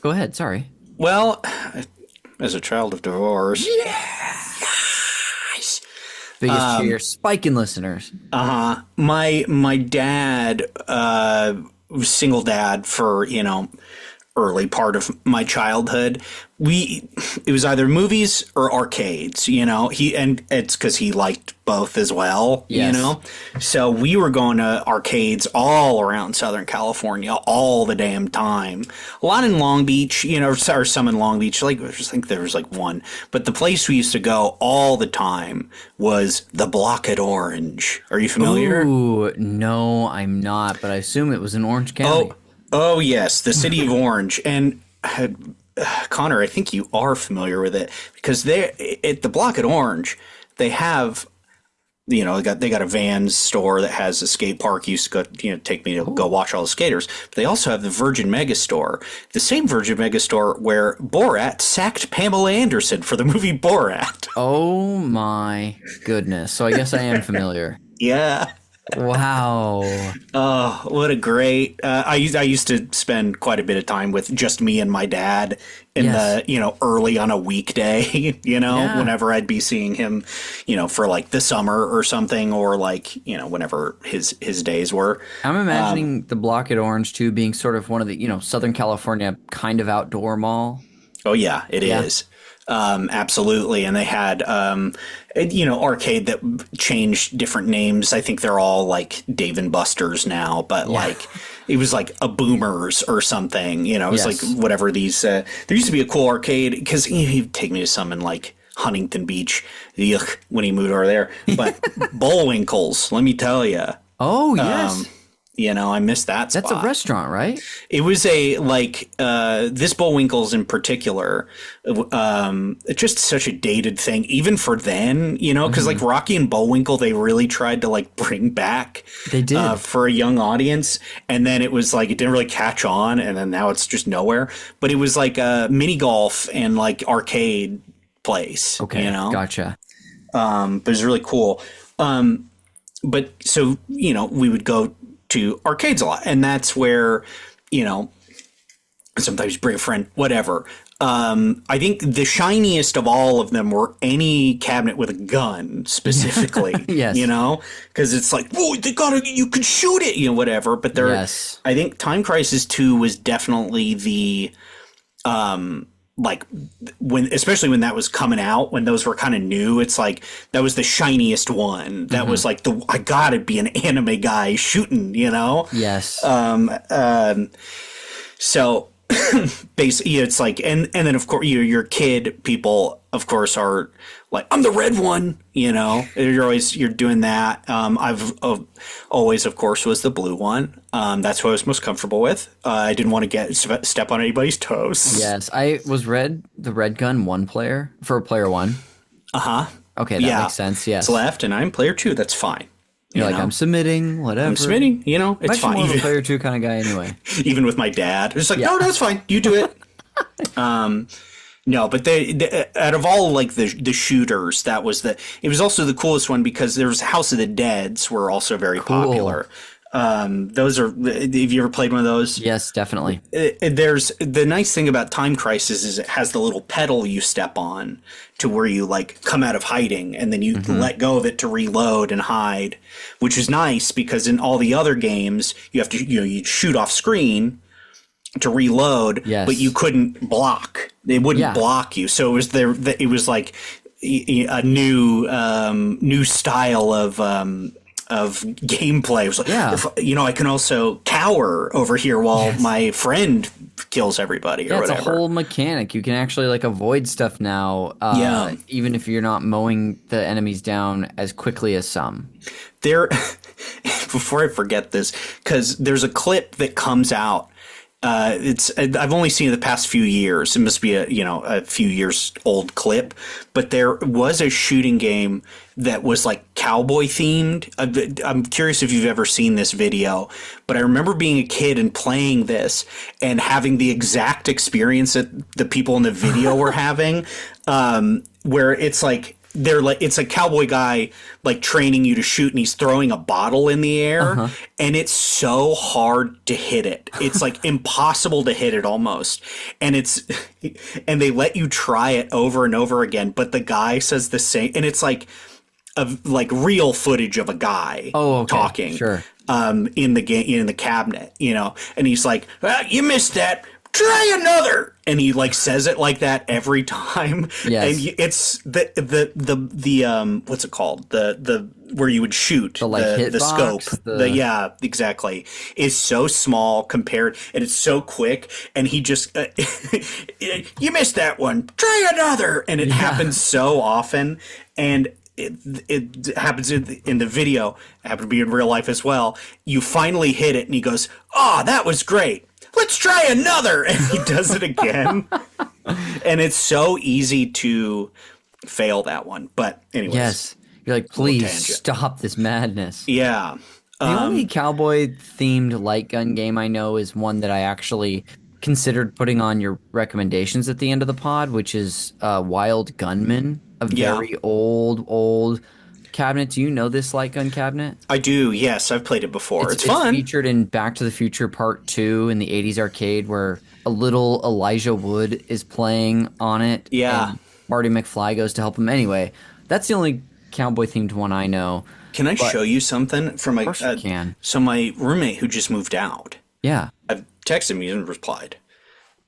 ahead, sorry. Well, as a child of divorce. Biggest cheer, spiking listeners. My dad was single dad for, early part of my childhood. It was either movies or arcades, and it's because he liked both as well, so we were going to arcades all around Southern California all the damn time. A lot in Long Beach, or some in Long Beach. Like, I just think there was like one, but the place we used to go all the time was the Block at Orange. Are you familiar? Ooh, no, I'm not, but I assume it was in Orange County. Oh yes, the city of Orange. And Connor, I think you are familiar with it, because they at the Block at Orange, they have, they got a Vans store that has a skate park. You used to go, take me to go watch all the skaters. But they also have the Virgin Megastore, the same Virgin Megastore where Borat sacked Pamela Anderson for the movie Borat. Oh my goodness! So I guess I am familiar. Yeah. Wow. Oh, what a great I used to spend quite a bit of time with just me and my dad in the early on a weekday, whenever I'd be seeing him, for like the summer or something, or like, whenever his days were. I'm imagining the Block at Orange too being sort of one of the, Southern California kind of outdoor mall. Oh yeah, it is. Absolutely. And they had, arcade that changed different names. I think they're all like Dave and Buster's now, but like it was like a Boomers or something, it was like whatever these, there used to be a cool arcade, because he'd take me to some in like Huntington Beach, when he moved over there, but Bullwinkles, let me tell you. Oh, yes. I missed that spot. That's a restaurant, right? It was this Bullwinkles in particular, it's just such a dated thing, even for then, because like Rocky and Bullwinkle, they really tried to like bring back. They did. For a young audience. And then it was like, it didn't really catch on. And then now it's just nowhere. But it was like a mini golf and like arcade place. Okay. Gotcha. But it was really cool. But so, we would go to arcades a lot, and that's where, sometimes bring a friend, whatever. I think the shiniest of all of them were any cabinet with a gun, specifically. Yes. Because it's like, whoa, you could shoot it, whatever. But I think Time Crisis 2 was definitely the like especially when that was coming out, when those were kind of new, it's like that was the shiniest one. That was like I gotta be an anime guy shooting, you know? Yes. So basically, it's like, and then of course your kid people, of course, are like, I'm the red one, you know. You're doing that. I've always, of course, was the blue one. That's what I was most comfortable with. I didn't want to step on anybody's toes. Yes, I was the red gun one player for player one. Okay, that makes sense. Yes, it's left, and I'm player two. That's fine. You're like, I'm submitting, whatever. I'm submitting, you know, it's fine. I'm more of a player two kind of guy anyway. Even with my dad, it's like, no, that's fine. You do it. No, but they out of all like the shooters, it was also the coolest one because there was House of the Deads were also very popular. Those are, have you ever played one of those? Yes, definitely. There's the nice thing about Time Crisis is it has the little pedal you step on to where you like come out of hiding and then you let go of it to reload and hide, which is nice because in all the other games you have to, you shoot off screen to reload, but you couldn't block. They wouldn't block you. So it was it was like a new style of gameplay. It was like, I can also cower over here while my friend kills everybody or whatever. It's a whole mechanic. You can actually like avoid stuff now, even if you're not mowing the enemies down as quickly as some. Before I forget this, because there's a clip that comes out. I've only seen it the past few years. It must be a few years old clip, but there was a shooting game that was like cowboy themed. I'm curious if you've ever seen this video, but I remember being a kid and playing this and having the exact experience that the people in the video were having, where it's like, it's a cowboy guy like training you to shoot and he's throwing a bottle in the air and it's so hard to hit it. It's like impossible to hit it almost. And they let you try it over and over again, but the guy says the same, and it's like real footage of a guy talking in the game, in the cabinet, and he's like, you missed that. Try another, and he like says it like that every time. Yes. And it's the what's it called? The where you would shoot the scope. Exactly. Is so small compared, and it's so quick. And he just you missed that one. Try another, and it happens so often. And it happens in the video. It happened to be in real life as well. You finally hit it, and he goes, "Oh, that was great. Let's try another," and he does it again. And it's so easy to fail that one. But anyways. Yes. You're like, please stop this madness. Yeah. The only cowboy-themed light gun game I know is one that I actually considered putting on your recommendations at the end of the pod, which is Wild Gunman, a very old cabinet. Do you know this light gun cabinet? I do, yes. I've played it before. It's fun. It's featured in Back to the Future Part 2 in the 80s arcade where a little Elijah Wood is playing on it. Yeah. And Marty McFly goes to help him. Anyway, that's the only cowboy-themed one I know. Can I show you something from Of course you can. So my roommate who just moved out. Yeah. I've texted him, he hasn't replied.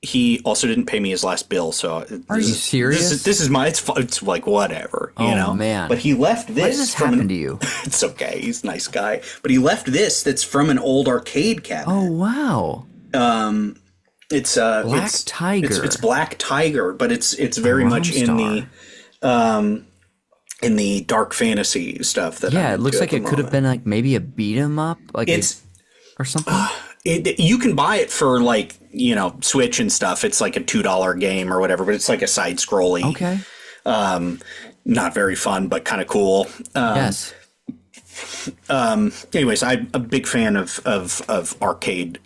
He also didn't pay me his last bill, so are you serious? This is my. It's like whatever, you know. Man! But he left this. Why does this happen to you? It's okay. He's a nice guy, but he left this. That's from an old arcade cabinet. Oh wow! It's Black Tiger. It's Black Tiger, but it's very much in the dark fantasy stuff. That it looks like it could have been like maybe a beat 'em up, like or something. You can buy it for like, Switch and stuff. It's like a $2 game or whatever, but it's like a side scrolly. Okay. Not very fun, but kind of cool. Yes. Anyways, I'm a big fan of arcade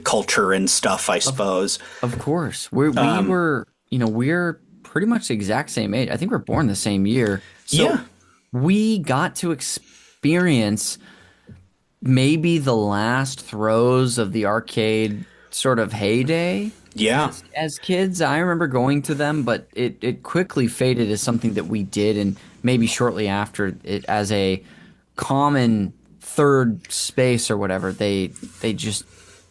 culture and stuff, I suppose. Of course. We were, we're pretty much the exact same age. I think we're born the same year. So we got to experience maybe the last throes of the arcade sort of heyday. Yeah. As kids, I remember going to them, but it quickly faded as something that we did, and maybe shortly after it as a common third space or whatever, they just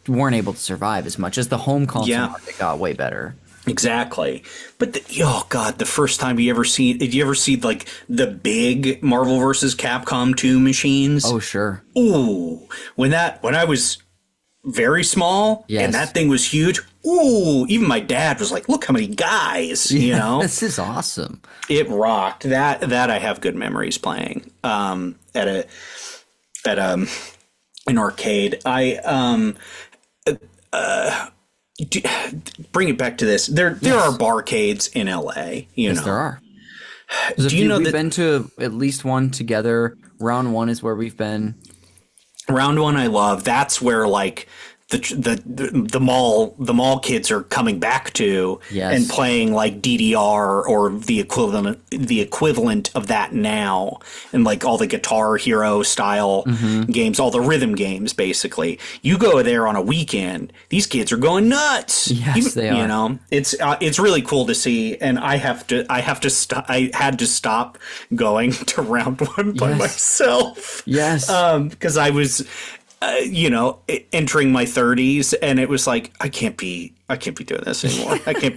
weren't able to survive as much as the home console market got way better. Exactly. But oh god, the first time did you ever see like the big Marvel vs. Capcom 2 machines? Oh, sure. Ooh, when I was very small and that thing was huge. Ooh, even my dad was like, "Look how many guys!" You know, this is awesome. It rocked. That I have good memories playing at an arcade. Bring it back to this. There are barcades in LA. You know there are. Do you know we've that been to at least one together? Round one is where we've been. Round one I love. That's where like the mall kids are coming back to and playing like DDR or the equivalent of that now, and like all the Guitar Hero style games, all the rhythm games. Basically, you go there on a weekend, these kids are going nuts. Yes, they are. You know, it's really cool to see, and I had to stop going to round one by myself. Yes, because I was. Entering my 30s, and it was like I can't be doing this anymore. I can't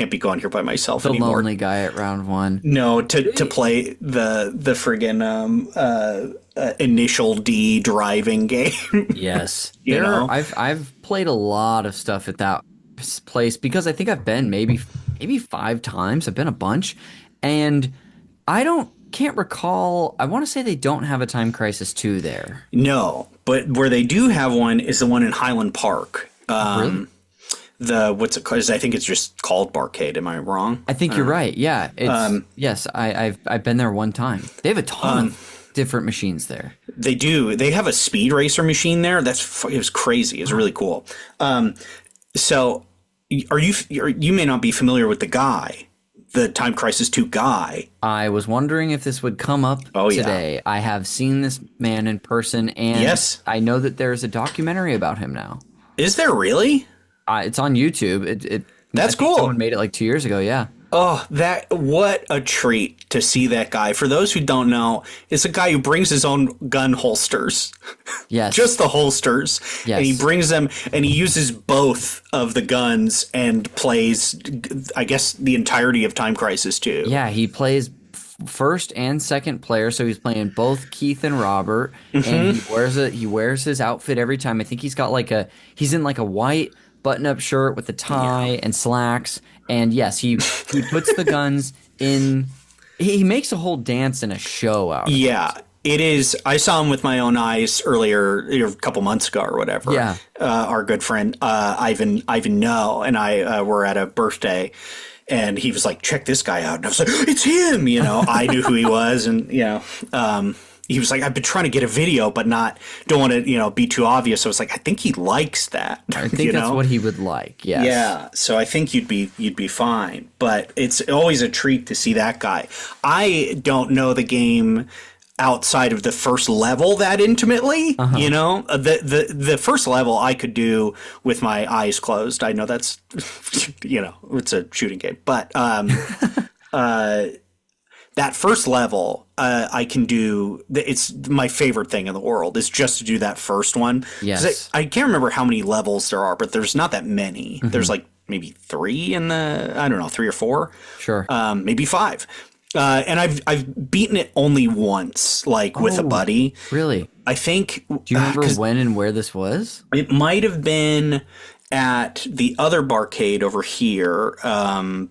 be going here by myself anymore. The lonely guy at round one. No, to play the friggin' Initial D driving game. Yes, you know, I've played a lot of stuff at that place because I think I've been maybe 5 times. I've been a bunch, and can't recall. I want to say they don't have a Time Crisis 2 there. No, but where they do have one is the one in Highland Park. Really? What's it called? I think it's just called Barcade. Am I wrong? I think you're right. Yeah. It's, yes, I've been there one time. They have a ton of different machines there. They do. They have a Speed Racer machine there. It was crazy. It was really cool. So you may not be familiar with the guy. The Time Crisis 2 guy. I was wondering if this would come up today. Yeah. I have seen this man in person, and I know that there's a documentary about him now. Is there really? It's on YouTube. That's cool. Someone made it like 2 years ago, yeah. Oh, what a treat to see that guy. For those who don't know, it's a guy who brings his own gun holsters. Yes. Just the holsters. Yes. And he brings them, and he uses both of the guns and plays, I guess, the entirety of Time Crisis 2. Yeah, he plays first and second player, so he's playing both Keith and Robert, and he wears his outfit every time. I think he's in like a white button-up shirt with a tie and slacks. And yes, he puts the guns in. He makes a whole dance and a show out of it. Yeah, it is. I saw him with my own eyes earlier, a couple months ago or whatever. Yeah. Our good friend Ivan No and I were at a birthday, and he was like, "Check this guy out," and I was like, "It's him!" You know, I knew who he was, and he was like, "I've been trying to get a video, but don't want to, be too obvious." So I was like, "I think he likes that." I think that's what he would like. Yes. Yeah. So I think you'd be fine. But it's always a treat to see that guy. I don't know the game outside of the first level that intimately. You know, the first level I could do with my eyes closed. I know that's, it's a shooting game, but that first level, I can do. It's my favorite thing in the world is just to do that first one. Yes. I can't remember how many levels there are, but there's not that many. There's like maybe 3 in I don't know, 3 or 4. Sure. Maybe 5. And I've beaten it only once, like with a buddy. Really? I think. Do you remember when and where this was? It might have been at the other barcade over here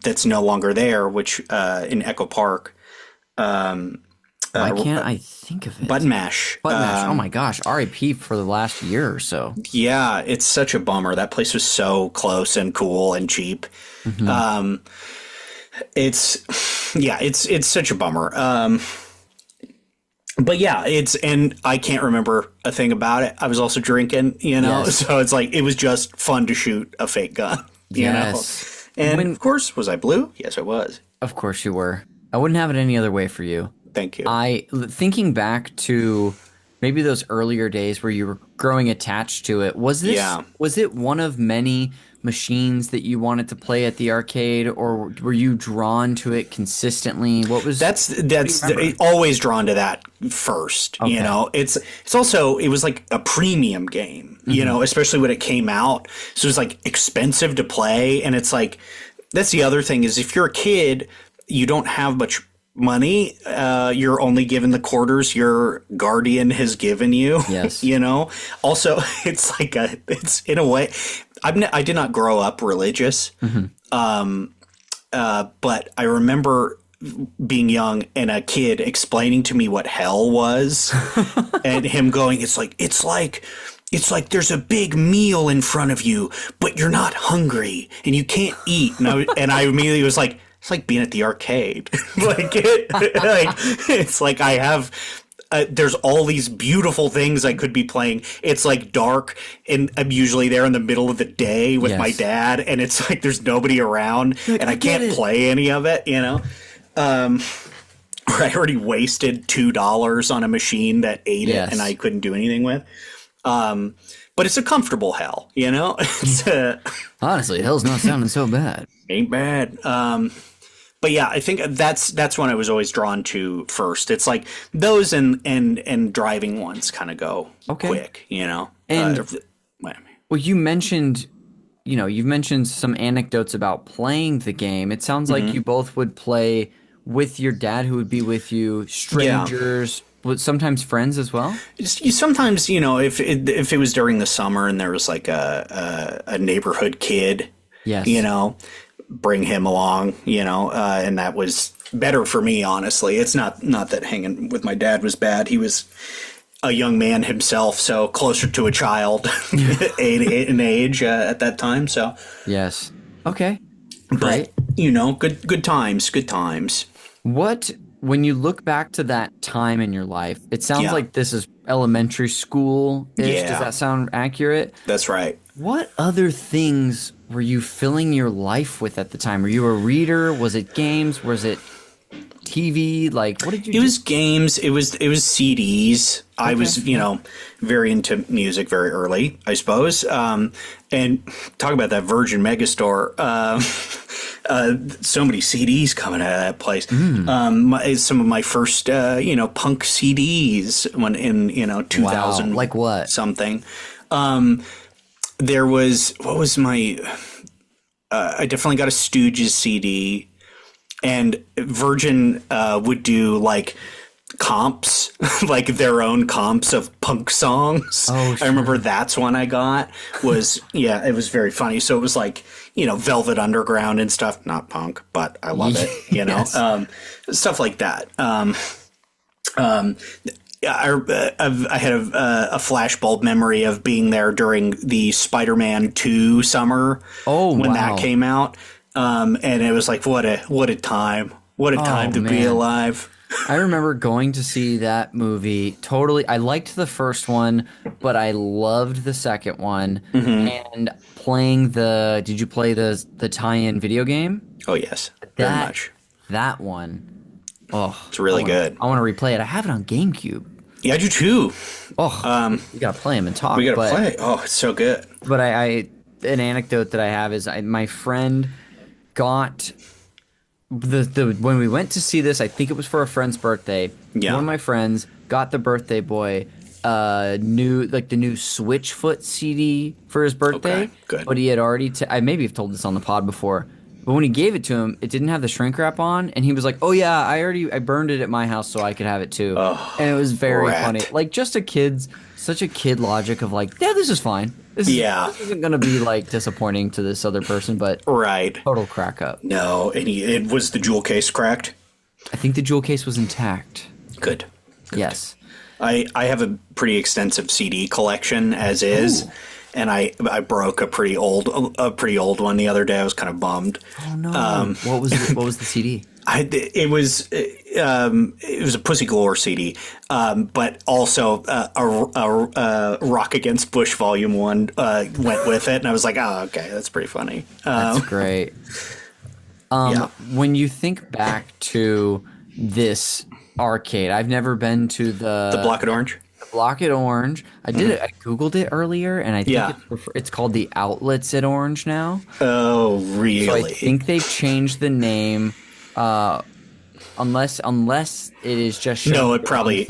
that's no longer there, which in Echo Park. Why can't I think of it? Button Mash. Oh my gosh. RIP for the last year or so. Yeah, it's such a bummer. That place was so close and cool and cheap. It's such a bummer. But yeah, and I can't remember a thing about it. I was also drinking, so it's like, it was just fun to shoot a fake gun, you know? And of course, was I blue? Yes, I was. Of course you were. I wouldn't have it any other way for you. Thank you. Thinking back to maybe those earlier days where you were growing attached to it, was it one of many machines that you wanted to play at the arcade, or were you drawn to it consistently? What was that's always drawn to that first. Okay. It's also, it was like a premium game, especially when it came out. So it was like expensive to play, and it's like, That's the other thing is if you're a kid, you don't have much money. You're only given the quarters your guardian has given you. Yes. You know. Also, it's it's in a way. I did not grow up religious, but I remember being young and a kid explaining to me what hell was, and him going, "It's like there's a big meal in front of you, but you're not hungry and you can't eat." And I immediately was like, "It's like being at the arcade." It's like I have. There's all these beautiful things I could be playing. It's like dark, and I'm usually there in the middle of the day with my dad, and it's like there's nobody around, and I can't play any of it. You know. I already wasted $2 on a machine that ate it and I couldn't do anything with. But it's a comfortable hell, you know? Honestly, hell's not sounding so bad. Ain't bad. But yeah, I think that's one I was always drawn to first. It's like those and driving ones kind of go quick, you know? And well, you've mentioned some anecdotes about playing the game. It sounds like you both would play with your dad, who would be with you, strangers, sometimes friends as well. You sometimes, you know, if it was during the summer and there was like a neighborhood kid, you know, bring him along, you know, and that was better for me, honestly. It's not that hanging with my dad was bad. He was a young man himself, so closer to a child in age at that time. So yes, okay, but you know, good times. When you look back to that time in your life, it sounds like this is elementary school-ish. Yeah. Does that sound accurate? That's right. What other things were you filling your life with at the time? Were you a reader? Was it games? Was it TV? Like, what did you do? It was games. It was CDs. I was, you know, very into music very early, I suppose. And talk about that Virgin Megastore. So many CDs coming out of that place. Some of my first, you know, punk CDs when in, you know, 2000. Wow. Like what? Something. There was, what was my, I definitely got a Stooges CD. And Virgin would do like comps, like their own comps of punk songs. Oh, sure. I remember that's one I got was, it was very funny. So it was like, you know, Velvet Underground and stuff, not punk, but I love it, you know, stuff like that. I had a flashbulb memory of being there during the Spider-Man 2 summer when that came out. And it was like, what a time. What a time to be alive. I remember going to see that movie totally. I liked the first one, but I loved the second one. And playing did you play the tie-in video game? Oh, yes. Very much. That one. Oh, it's really good. I want to replay it. I have it on GameCube. Yeah, I do too. Oh, we got to play them and talk. We got to play. Oh, it's so good. But an anecdote that I have is my friend got when we went to see this, I think it was for a friend's birthday. Yeah. One of my friends got the birthday boy the new Switchfoot CD for his birthday. Okay, good. But he had already I maybe have told this on the pod before. But when he gave it to him, it didn't have the shrink wrap on, and he was like, "Oh yeah, I burned it at my house so I could have it too." Oh, and it was very funny. Like such a kid logic of like, "Yeah, this is fine. This isn't going to be like disappointing to this other person, but total crack up." No, and was the jewel case cracked? I think the jewel case was intact. Good. Yes. I have a pretty extensive CD collection as is. Ooh. And I broke a pretty old one the other day. I was kind of bummed. Oh no! What was the CD? It was a Pussy Galore CD, but also a Rock Against Bush Volume 1 went with it, and I was like, oh, okay, that's pretty funny. That's great. When you think back to this arcade, I've never been to the Block at Orange. Block at Orange. I did it. I googled it earlier, and I think it's called the Outlets at Orange now. Oh, really? So I think they've changed the name, unless it is just it probably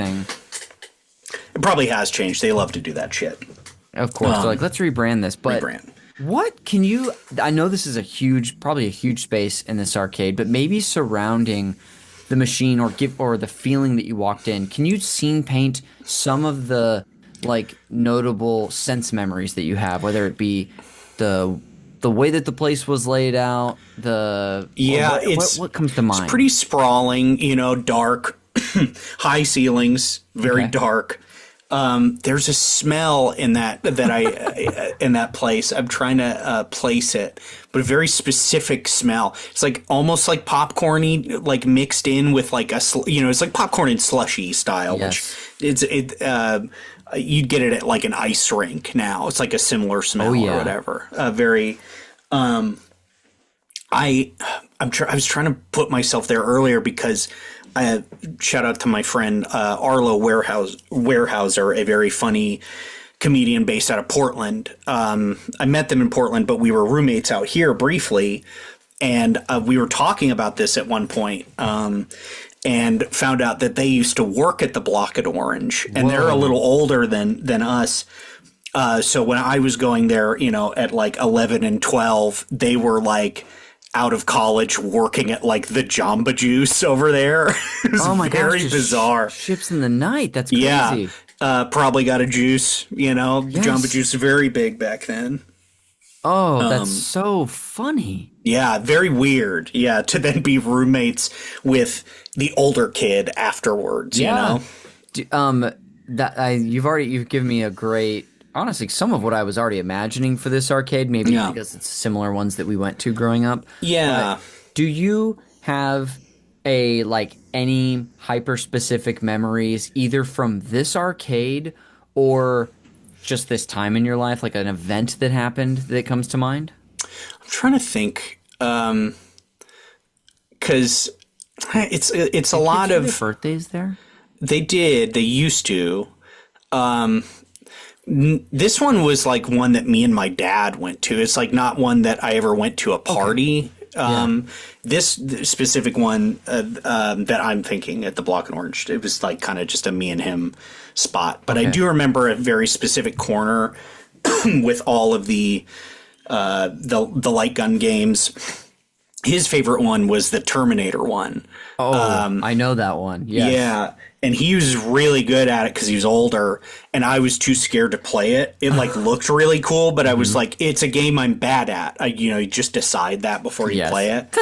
has changed. They love to do that shit. Of course, they're like, let's rebrand this. But What can you? I know this is probably a huge space in this arcade, but maybe surrounding the machine or the feeling that you walked in. Can you scene paint some of the like notable sense memories that you have, whether it be the the way that the place was laid out, Yeah, what comes to it's mind? pretty sprawling, dark, high ceilings, very Okay. dark. There's a smell in that in that place. I'm trying to place it, but a very specific smell. It's like almost like popcorny, like mixed in with like it's like popcorn and slushy style, Yes. which you'd get it at like an ice rink now. It's like a similar smell Oh or yeah. whatever. Very. I I was trying to put myself there earlier because shout out to my friend Arlo Warehouser, a very funny comedian based out of Portland. I met them in Portland, but we were roommates out here briefly, and we were talking about this at one point, and found out that they used to work at the Block at Orange, and they're a little older than us. So when I was going there, at like 11 and 12, they were like out of college working at like the Jamba Juice over there. It was Oh my gosh, very just bizarre. ships in the night. That's crazy. Yeah. Probably got a juice, Jamba Juice very big back then. Oh, that's so funny. Yeah, very weird. Yeah, to then be roommates with the older kid afterwards, You've given me a great, honestly, some of what I was already imagining for this arcade, maybe Yeah. because it's similar ones that we went to growing up. Yeah. Do you have any hyper specific memories either from this arcade or just this time in your life, like an event that happened that comes to mind? I'm trying to think, because it's a lot Did you of have birthdays there? they used to. This one was like one that me and my dad went to. It's like not one that I ever went to a party. This specific one that I'm thinking at the Block and Orange, it was like kind of just a me and him spot. But I do remember a very specific corner with all of the light gun games. His favorite one was the Terminator one. Oh, I know that one. Yes. Yeah. And he was really good at it because he was older, and I was too scared to play it. It like looked really cool, but I was like, it's a game I'm bad at. You just decide that before you play it.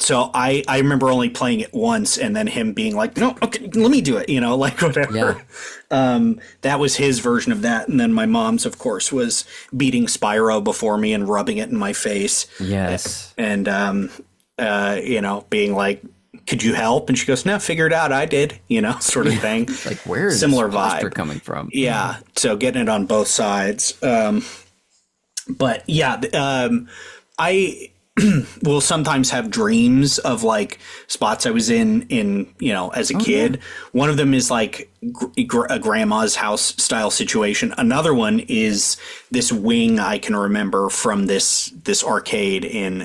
So I remember only playing it once, and then him being like, no, okay, let me do it, like whatever. Yeah. That was his version of that. And then my mom's, of course, was beating Spyro before me and rubbing it in my face. Yes. And, being like, could you help? And she goes, no, figure it out. I did, sort of thing. Like, where is similar this poster vibe coming from? Yeah. So getting it on both sides. But yeah, I will sometimes have dreams of like spots I was in, as a kid. One of them is like a grandma's house style situation. Another one is this wing I can remember from this arcade in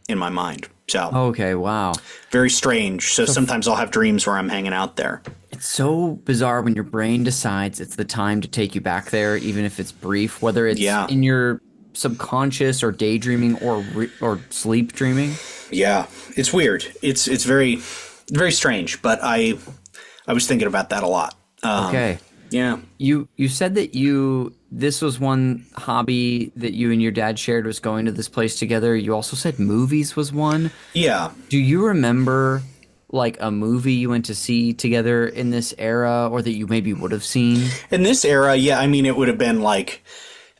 my mind. So Okay, wow. very strange. So sometimes I'll have dreams where I'm hanging out there. It's so bizarre when your brain decides it's the time to take you back there, even if it's brief, whether it's in your subconscious or daydreaming or sleep dreaming. Yeah, it's weird. It's very, very strange. But I was thinking about that a lot. Okay. Yeah. You said that this was one hobby that you and your dad shared, was going to this place together. You also said movies was one. Yeah. Do you remember like a movie you went to see together in this era, or that you maybe would have seen? In this era, yeah, I mean, it would have been like,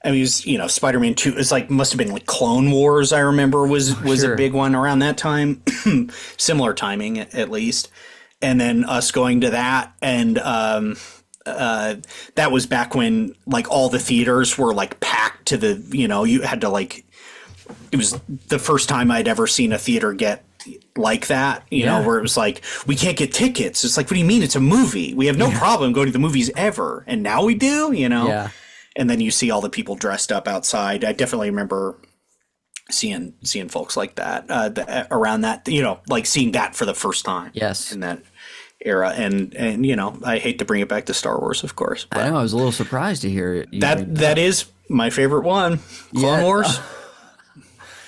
it was, Spider-Man 2. It's like, must have been like Clone Wars, I remember, was Sure. a big one around that time. Similar timing, at least. And then us going to that. And that was back when like all the theaters were like packed to the, you had to like, it was the first time I'd ever seen a theater get like that, where it was like, we can't get tickets. It's like, what do you mean? It's a movie. We have no problem going to the movies ever. And now we do, Yeah. And then you see all the people dressed up outside. I definitely remember seeing folks like that around that, like seeing that for the first time. Yes. In era, and you know, I hate to bring it back to Star Wars, of course. But I know. I was a little surprised to hear it. that is my favorite one, Clone Wars.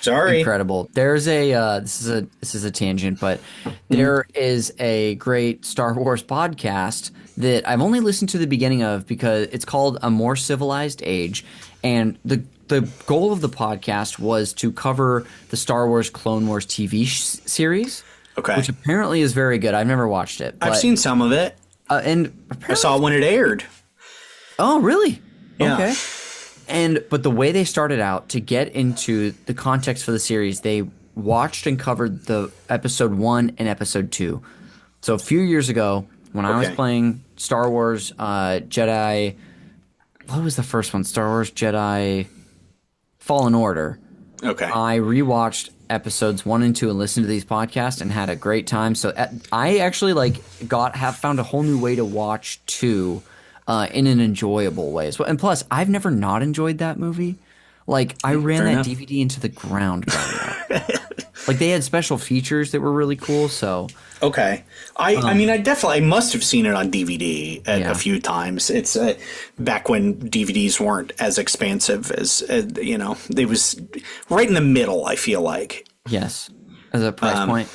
Sorry. Incredible. There's a this is a tangent, but there is a great Star Wars podcast that I've only listened to the beginning of because it's called A More Civilized Age, and the goal of the podcast was to cover the Star Wars Clone Wars TV series, which apparently is very good. I've never watched it. But, I've seen some of it. And I saw it when it aired. Oh, really? Yeah. Okay. But the way they started out to get into the context for the series, they watched and covered the episode 1 and episode 2. So a few years ago, when I was playing Star Wars Jedi, what was the first one? Star Wars Jedi Fallen Order. Okay. I rewatched episodes 1 and 2 and listened to these podcasts and had a great time. So I actually found a whole new way to watch 2. In an enjoyable way. So, and plus, I've never not enjoyed that movie. Like, I ran that DVD into the ground. Like, they had special features that were really cool, so... Okay. I mean, I must have seen it on DVD a few times. It's back when DVDs weren't as expansive as, you know, it was right in the middle, I feel like. Yes. As a price point.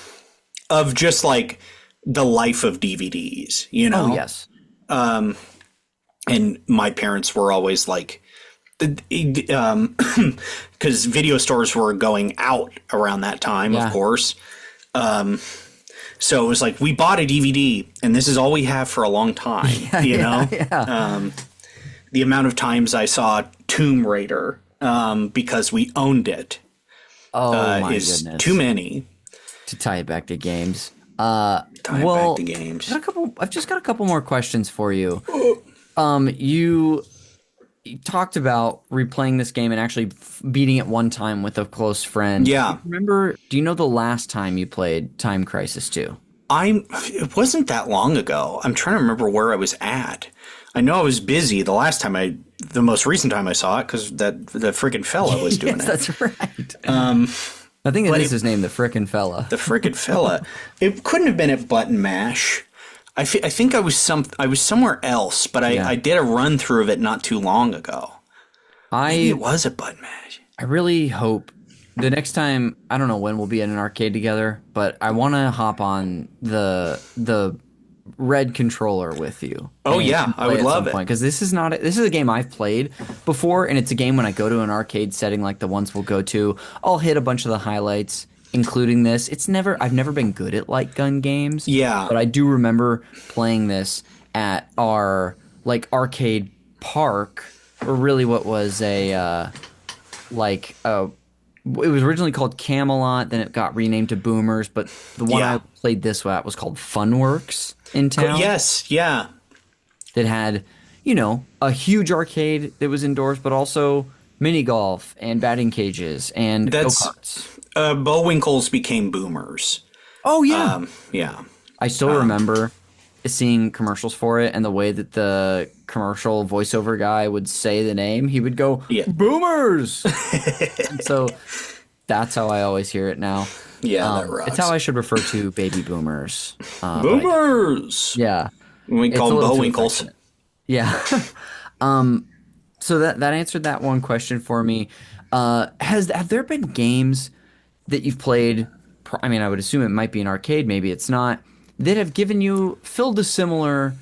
Of just, like, the life of DVDs, you know? Oh, yes. And my parents were always like, because video stores were going out around that time, of course. So it was like, we bought a DVD and this is all we have for a long time, you know? Yeah. The amount of times I saw Tomb Raider because we owned it is goodness. too many. To tie it back to games. Back to games. I've just got a couple more questions for you. You talked about replaying this game and actually beating it one time with a close friend. Yeah. Do you know the last time you played Time Crisis 2? It wasn't that long ago. I'm trying to remember where I was at. I know I was busy the most recent time I saw it, because the freaking fella was doing it. That's right. I think it is his name, the frickin' fella. The frickin' fella. It couldn't have been at Button Mash. I think I was somewhere else, but I did a run through of it not too long ago. Maybe it was at Button Mash. I really hope the next time, I don't know when we'll be in an arcade together, but I want to hop on the red controller with you. Oh yeah, I would love it. Because this is a game I've played before, and it's a game when I go to an arcade setting like the ones we'll go to, I'll hit a bunch of the highlights, including this. I've never been good at light gun games. Yeah. But I do remember playing this at our arcade park, or really what was it was originally called Camelot, then it got renamed to Boomers, but the one I played this at was called Funworks in town. Yes, yeah. That had, a huge arcade that was indoors, but also mini golf and batting cages and go-karts. Bullwinkles became Boomers. Oh, yeah. Yeah. I still remember seeing commercials for it, and the way that the commercial voiceover guy would say the name, he would go, Boomers! And so that's how I always hear it now. Yeah, that rocks. It's how I should refer to baby boomers. Boomers! Yeah. We call them Bullwinkles. Yeah. So that answered that one question for me. Have there been games that you've played, I mean, I would assume it might be an arcade, maybe it's not, that have filled a similar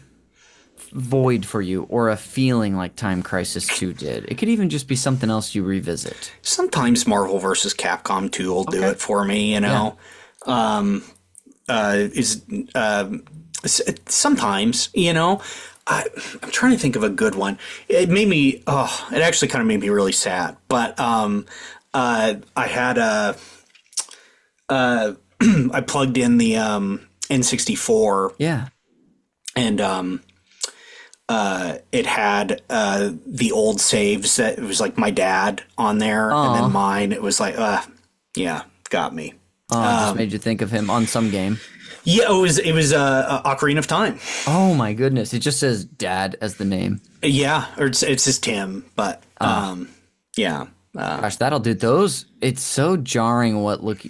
void for you, or a feeling like Time Crisis 2 did? It could even just be something else you revisit. Sometimes Marvel vs. Capcom 2 will do it for me, you know. Yeah. Sometimes, I'm trying to think of a good one. It made me, it actually kind of made me really sad. But I had I plugged in the N64. Yeah. And it had the old saves that it was like my dad on there, and then mine. It was like, got me. It just made you think of him on some game. Yeah, it was Ocarina of Time. Oh my goodness! It just says Dad as the name. Yeah, or it's just Tim, but yeah. Gosh, that'll do those. It's so jarring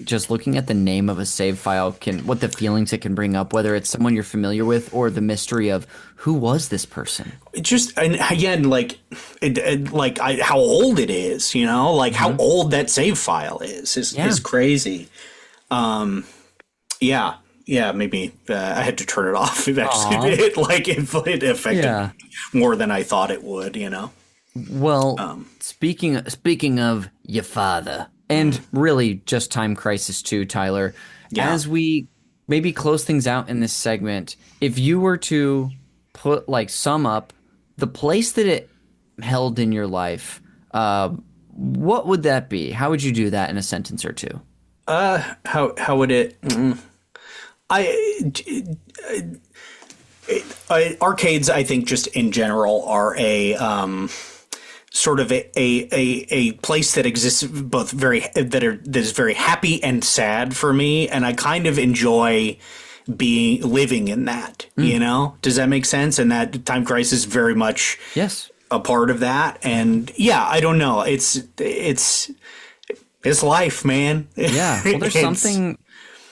just looking at the name of a save file what the feelings it can bring up, whether it's someone you're familiar with or the mystery of who was this person. And again, how old it is, like how old that save file is crazy. Maybe I had to turn it off. It actually it affected more than I thought it would, Well, speaking of your father, and really just Time Crisis 2, Tyler, as we maybe close things out in this segment, if you were to sum up the place that it held in your life, what would that be? How would you do that in a sentence or two? How would it? Arcades, I think, just in general, are a sort of a place that exists both that is very happy and sad for me, and I kind of enjoy living in that. Does that make sense? And that Time Crisis is very much a part of that. And I don't know. It's life, man. Yeah. Well, there's something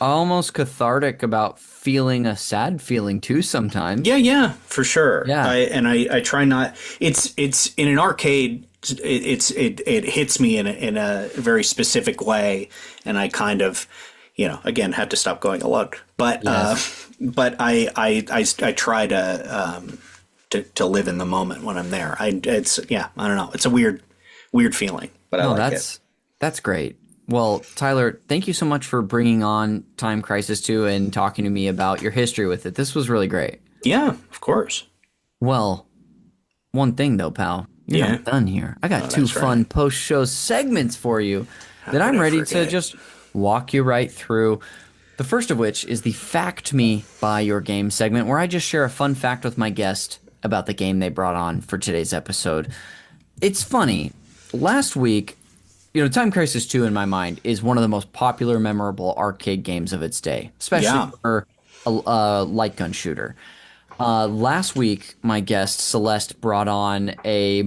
almost cathartic about feeling a sad feeling too sometimes. Yeah, for sure. Yeah. I try not. It's in an arcade. It hits me in a very specific way, and I kind of, again, had to stop going alone. But I try to live in the moment when I'm there. I don't know. It's a weird feeling, but I like it. That's great. Well, Tyler, thank you so much for bringing on Time Crisis 2 and talking to me about your history with it. This was really great. Yeah, of course. Well, one thing though, pal. You're not done here. I got two fun post-show segments for you that I'm ready to just walk you right through. The first of which is the Fact Me by Your Game segment, where I just share a fun fact with my guest about the game they brought on for today's episode. It's funny. Last week, Time Crisis 2 in my mind is one of the most popular, memorable arcade games of its day, especially for a light gun shooter. Last week, my guest Celeste brought on a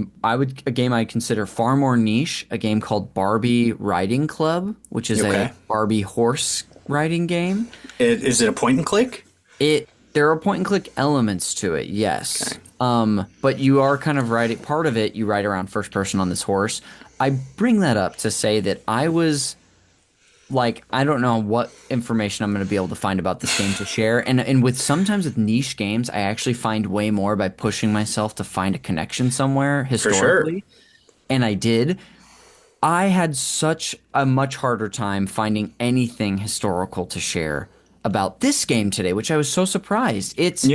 game I consider far more niche, a game called Barbie Riding Club, which is a Barbie horse riding game. Is it a point and click? There are point and click elements to it, yes. Okay. But you are kind of riding part of it. You ride around first person on this horse. I bring that up to say that I was I don't know what information I'm going to be able to find about this game to share. And sometimes with niche games, I actually find way more by pushing myself to find a connection somewhere historically. For sure. And I did. I had such a much harder time finding anything historical to share about this game today, which I was so surprised. It's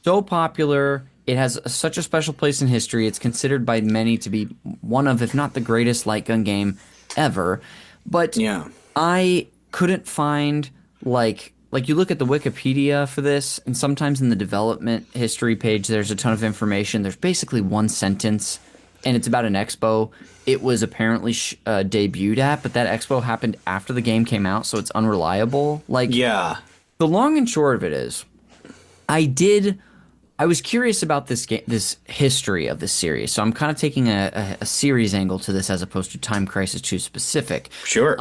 so popular. It has such a special place in history. It's considered by many to be one of, if not the greatest light gun game ever. But I couldn't find, you look at the Wikipedia for this, and sometimes in the development history page, there's a ton of information. There's basically one sentence, and it's about an expo. It was apparently debuted at, but that expo happened after the game came out, so it's unreliable. The long and short of it is, I was curious about this history of this series, so I'm kind of taking a series angle to this as opposed to Time Crisis 2 specific. Sure.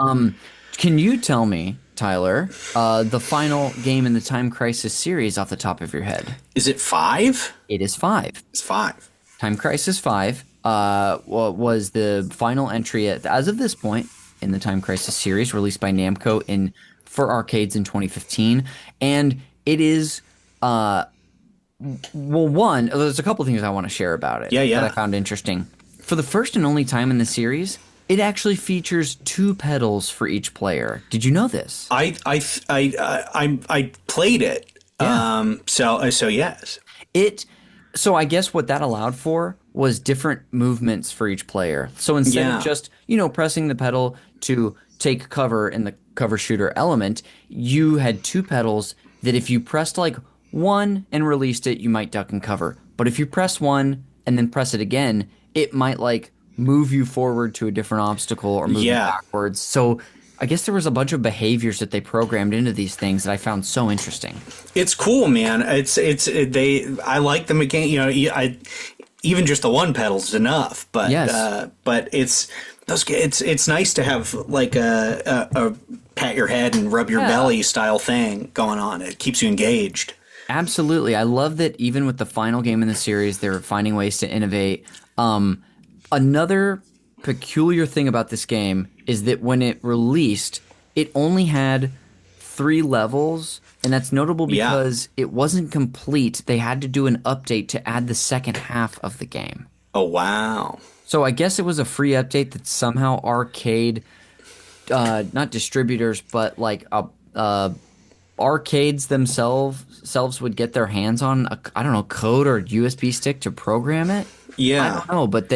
Can you tell me, Tyler, the final game in the Time Crisis series off the top of your head? Is it 5? It is 5. It's 5. Time Crisis 5 was the final entry as of this point in the Time Crisis series, released by Namco for arcades in 2015, and it is there's a couple things I want to share about it that I found interesting. For the first and only time in the series, it actually features 2 pedals for each player. Did you know this? I played it. Yeah. So yes. So I guess what that allowed for was different movements for each player. So instead of just, pressing the pedal to take cover in the cover shooter element, you had 2 pedals that if you pressed one and released it, you might duck and cover. But if you press one and then press it again, it might move you forward to a different obstacle or move you backwards. So I guess there was a bunch of behaviors that they programmed into these things that I found so interesting. It's cool, man. I like the mechanic. even just the one pedal's enough. But Yes. but it's nice to have like a pat your head and rub your belly style thing going on. It keeps you engaged. Absolutely. I love that even with the final game in the series, they're finding ways to innovate. Another peculiar thing about this game is that when it released, it only had 3 levels, and that's notable because it wasn't complete. They had to do an update to add the second half of the game. Oh, wow. So I guess it was a free update that somehow arcade, not distributors, but like arcades themselves would get their hands on I don't know, code or a USB stick to program it. Yeah. I don't know, but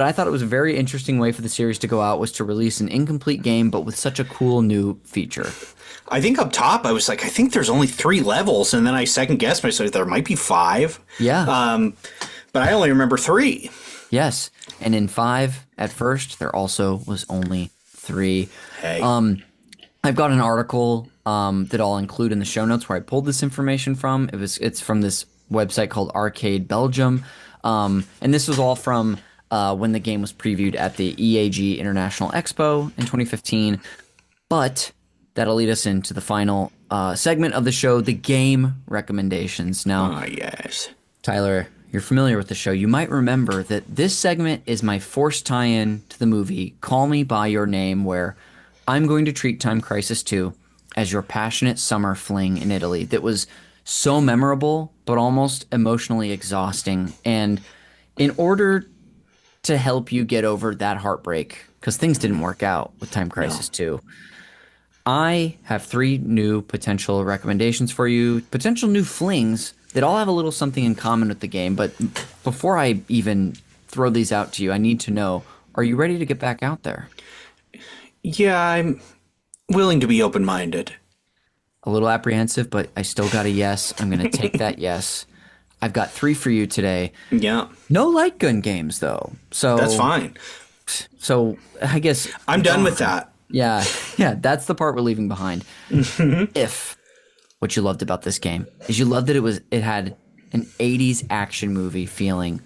I thought it was a very interesting way for the series to go out, was to release an incomplete game but with such a cool new feature. I think up top I was like, I think there's only 3 levels, and then I second guessed myself. There might be 5. Yeah. But I only remember 3. Yes. And in 5 at first there also was only 3. Hey. I've got an article that I'll include in the show notes where I pulled this information from. It's from this website called Arcade Belgium. And this was all from when the game was previewed at the EAG International Expo in 2015. But that'll lead us into the final segment of the show, the game recommendations. Now, yes. Tyler, you're familiar with the show. You might remember that this segment is my forced tie-in to the movie Call Me By Your Name, where I'm going to treat Time Crisis 2 as your passionate summer fling in Italy that was so memorable but almost emotionally exhausting. And in order to help you get over that heartbreak, because things didn't work out with Time Crisis 2, I have 3 new potential recommendations for you, potential new flings that all have a little something in common with the game. But before I even throw these out to you, I need to know, are you ready to get back out there? Yeah, I'm willing to be open-minded. A little apprehensive, but I still got a yes. I'm going to take that yes. I've got 3 for you today. Yeah. No light gun games, though. So That's fine. So I guess I'm done with that. Yeah, that's the part we're leaving behind. If what you loved about this game is you loved that it had an 80s action movie feeling,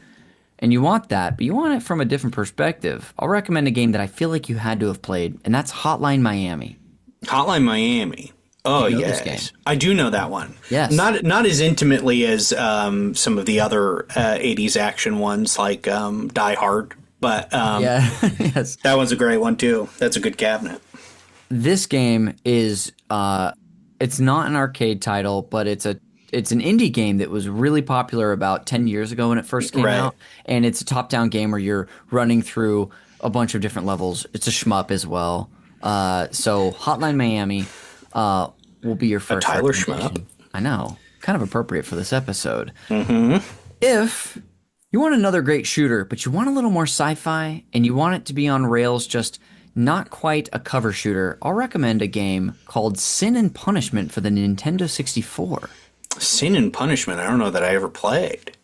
and you want that, but you want it from a different perspective, I'll recommend a game that I feel like you had to have played, and that's Hotline Miami. Hotline Miami. Oh, You know yes. this game. I do know that one. Yes. Not as intimately as some of the other 80s action ones like Die Hard, but Yeah, yes. that one's a great one too. That's a good cabinet. This game is it's not an arcade title, but it's an indie game that was really popular about 10 years ago when it first came out, and it's a top-down game where you're running through a bunch of different levels. It's a shmup as well. So Hotline Miami will be your first Tyler recommendation. Schnupp. I know. Kind of appropriate for this episode. Mm-hmm. If you want another great shooter, but you want a little more sci-fi, and you want it to be on rails, just not quite a cover shooter, I'll recommend a game called Sin and Punishment for the Nintendo 64. Sin and Punishment. I don't know that I ever played.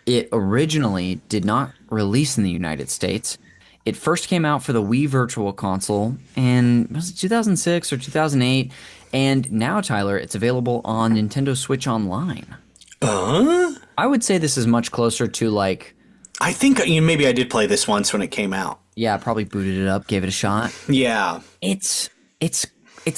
It originally did not release in the United States. It first came out for the Wii Virtual Console in, was it 2006 or 2008? And now, Tyler, it's available on Nintendo Switch Online. I would say this is much closer to like... I think maybe I did play this once when it came out. Yeah, probably booted it up, gave it a shot. Yeah. It's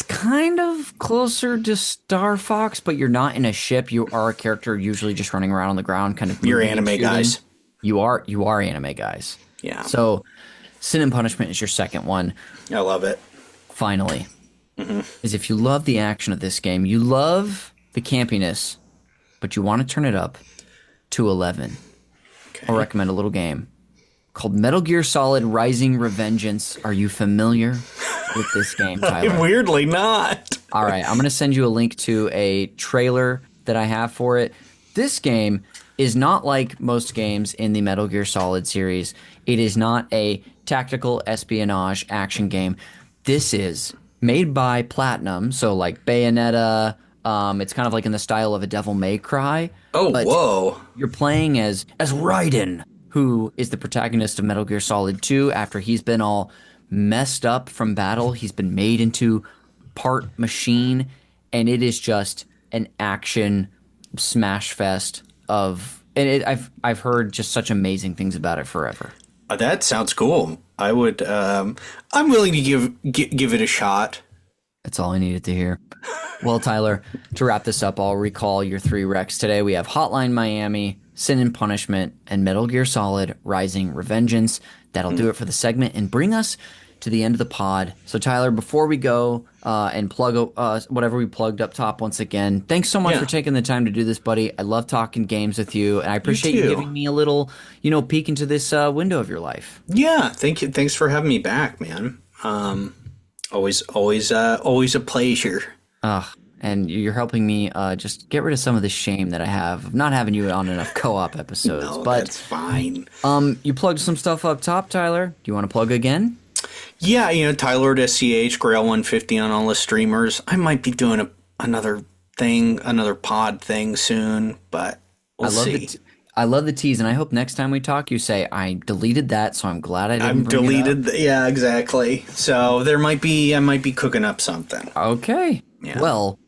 kind of closer to Star Fox, but you're not in a ship. You are a character usually just running around on the ground, kind of. You're anime guys. You are anime guys. Yeah. So, Sin and Punishment is your second one. I love it. Finally, is if you love the action of this game, you love the campiness, but you want to turn it up to 11. Okay. I'll recommend a little game called Metal Gear Solid Rising Revengeance. Are you familiar with this game, Tyler? Weirdly not. All right, I'm going to send you a link to a trailer that I have for it. This game is not like most games in the Metal Gear Solid series. It is not a tactical espionage action game. This is made by Platinum, so like Bayonetta. It's kind of like in the style of a Devil May Cry. Oh, whoa. You're playing as Raiden, who is the protagonist of Metal Gear Solid 2. After he's been all messed up from battle, he's been made into part machine, and it is just an action smash fest of and I've heard just such amazing things about it forever. That sounds cool. I would. I'm willing to give it a shot. That's all I needed to hear. Well, Tyler, to wrap this up, I'll recall your 3 recs today. We have Hotline Miami, Sin and Punishment, and Metal Gear Solid Rising Revengeance. That'll do it for the segment and bring us to the end of the pod. So, Tyler, before we go and plug whatever we plugged up top once again, thanks so much for taking the time to do this, buddy. I love talking games with you, and I appreciate you giving me a little, peek into this window of your life. Yeah, thank you. Thanks for having me back, man. Always a pleasure. And you're helping me just get rid of some of the shame that I have of not having you on enough co-op episodes. No, but that's fine. You plugged some stuff up top, Tyler. Do you want to plug again? Yeah, Tyler at SCH, Grail 150 on all the streamers. I might be doing another pod thing soon, but we'll see. I love the tease, and I hope next time we talk, you say, I deleted that, so I'm glad I didn't bring it up. Yeah, exactly. So I might be cooking up something. Okay. Yeah. Well,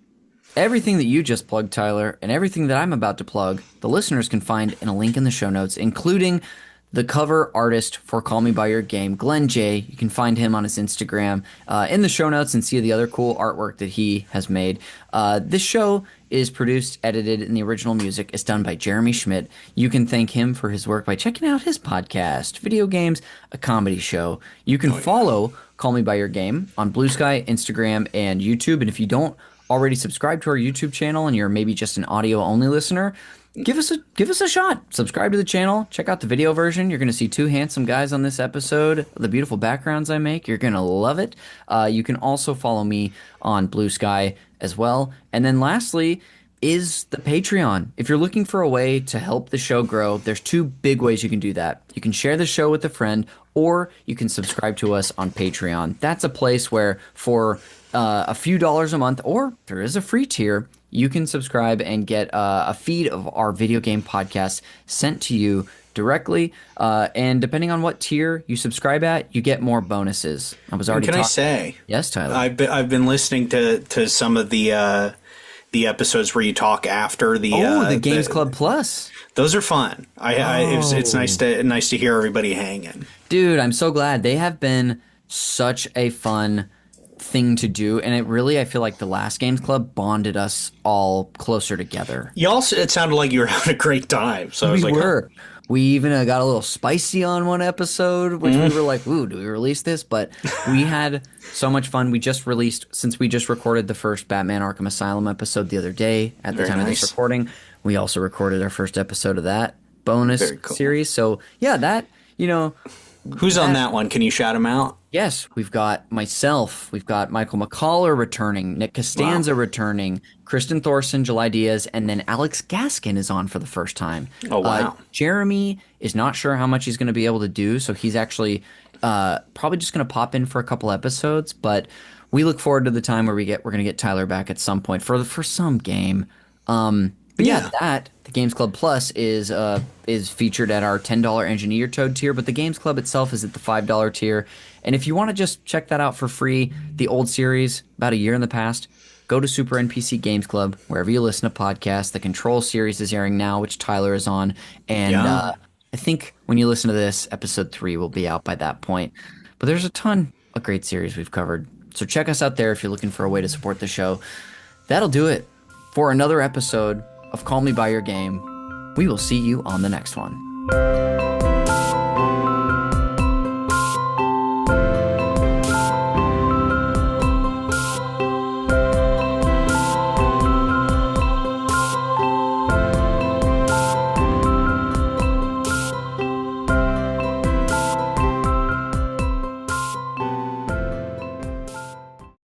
everything that you just plugged, Tyler, and everything that I'm about to plug, the listeners can find in a link in the show notes, including the cover artist for Call Me By Your Game, Glenn J. You can find him on his Instagram in the show notes and see the other cool artwork that he has made. This show is produced, edited, and the original music is done by Jeremy Schmidt. You can thank him for his work by checking out his podcast, Video Games, a Comedy Show. You can follow Call Me By Your Game on Blue Sky, Instagram, and YouTube. And if you don't already subscribe to our YouTube channel and you're maybe just an audio-only listener, give us a shot. Subscribe to the channel. Check out the video version. You're going to see 2 handsome guys on this episode. The beautiful backgrounds I make. You're going to love it. You can also follow me on Blue Sky as well. And then lastly is the Patreon. If you're looking for a way to help the show grow, there's 2 big ways you can do that. You can share the show with a friend, or you can subscribe to us on Patreon. That's a place where for a few dollars a month, or there is a free tier, you can subscribe and get a feed of our video game podcasts sent to you directly. And depending on what tier you subscribe at, you get more bonuses. I was already. Can I say? Yes, Tyler. I've been listening to some of the episodes where you talk after the the Games Club Plus. Those are fun. It's nice to hear everybody hanging. Dude, I'm so glad. They have been such a fun thing to do, and I feel like the last Games Club bonded us all closer together. It sounded like you were having a great time. So we were. We even got a little spicy on one episode, which we were like, ooh, do we release this? But we had so much fun. Since we just recorded the first Batman Arkham Asylum episode the other day at the time of this recording, we also recorded our first episode of that bonus series. So yeah, that, Who's on that one? Can you shout him out? Yes, we've got myself, we've got Michael McCullough returning, Nick Costanza returning, Kristen Thorson, July Diaz, and then Alex Gaskin is on for the first time. Oh, wow. Jeremy is not sure how much he's going to be able to do, so he's actually probably just going to pop in for a couple episodes, but we look forward to the time where we're going to get Tyler back at some point for some game. But the Games Club Plus is featured at our $10 Engineer Toad tier, but the Games Club itself is at the $5 tier. And if you want to just check that out for free, the old series, about a year in the past, go to Super NPC Games Club, wherever you listen to podcasts. The Control series is airing now, which Tyler is on. And I think when you listen to this, episode 3 will be out by that point. But there's a ton of great series we've covered. So check us out there if you're looking for a way to support the show. That'll do it for another episode of Call Me By Your Game. We will see you on the next one.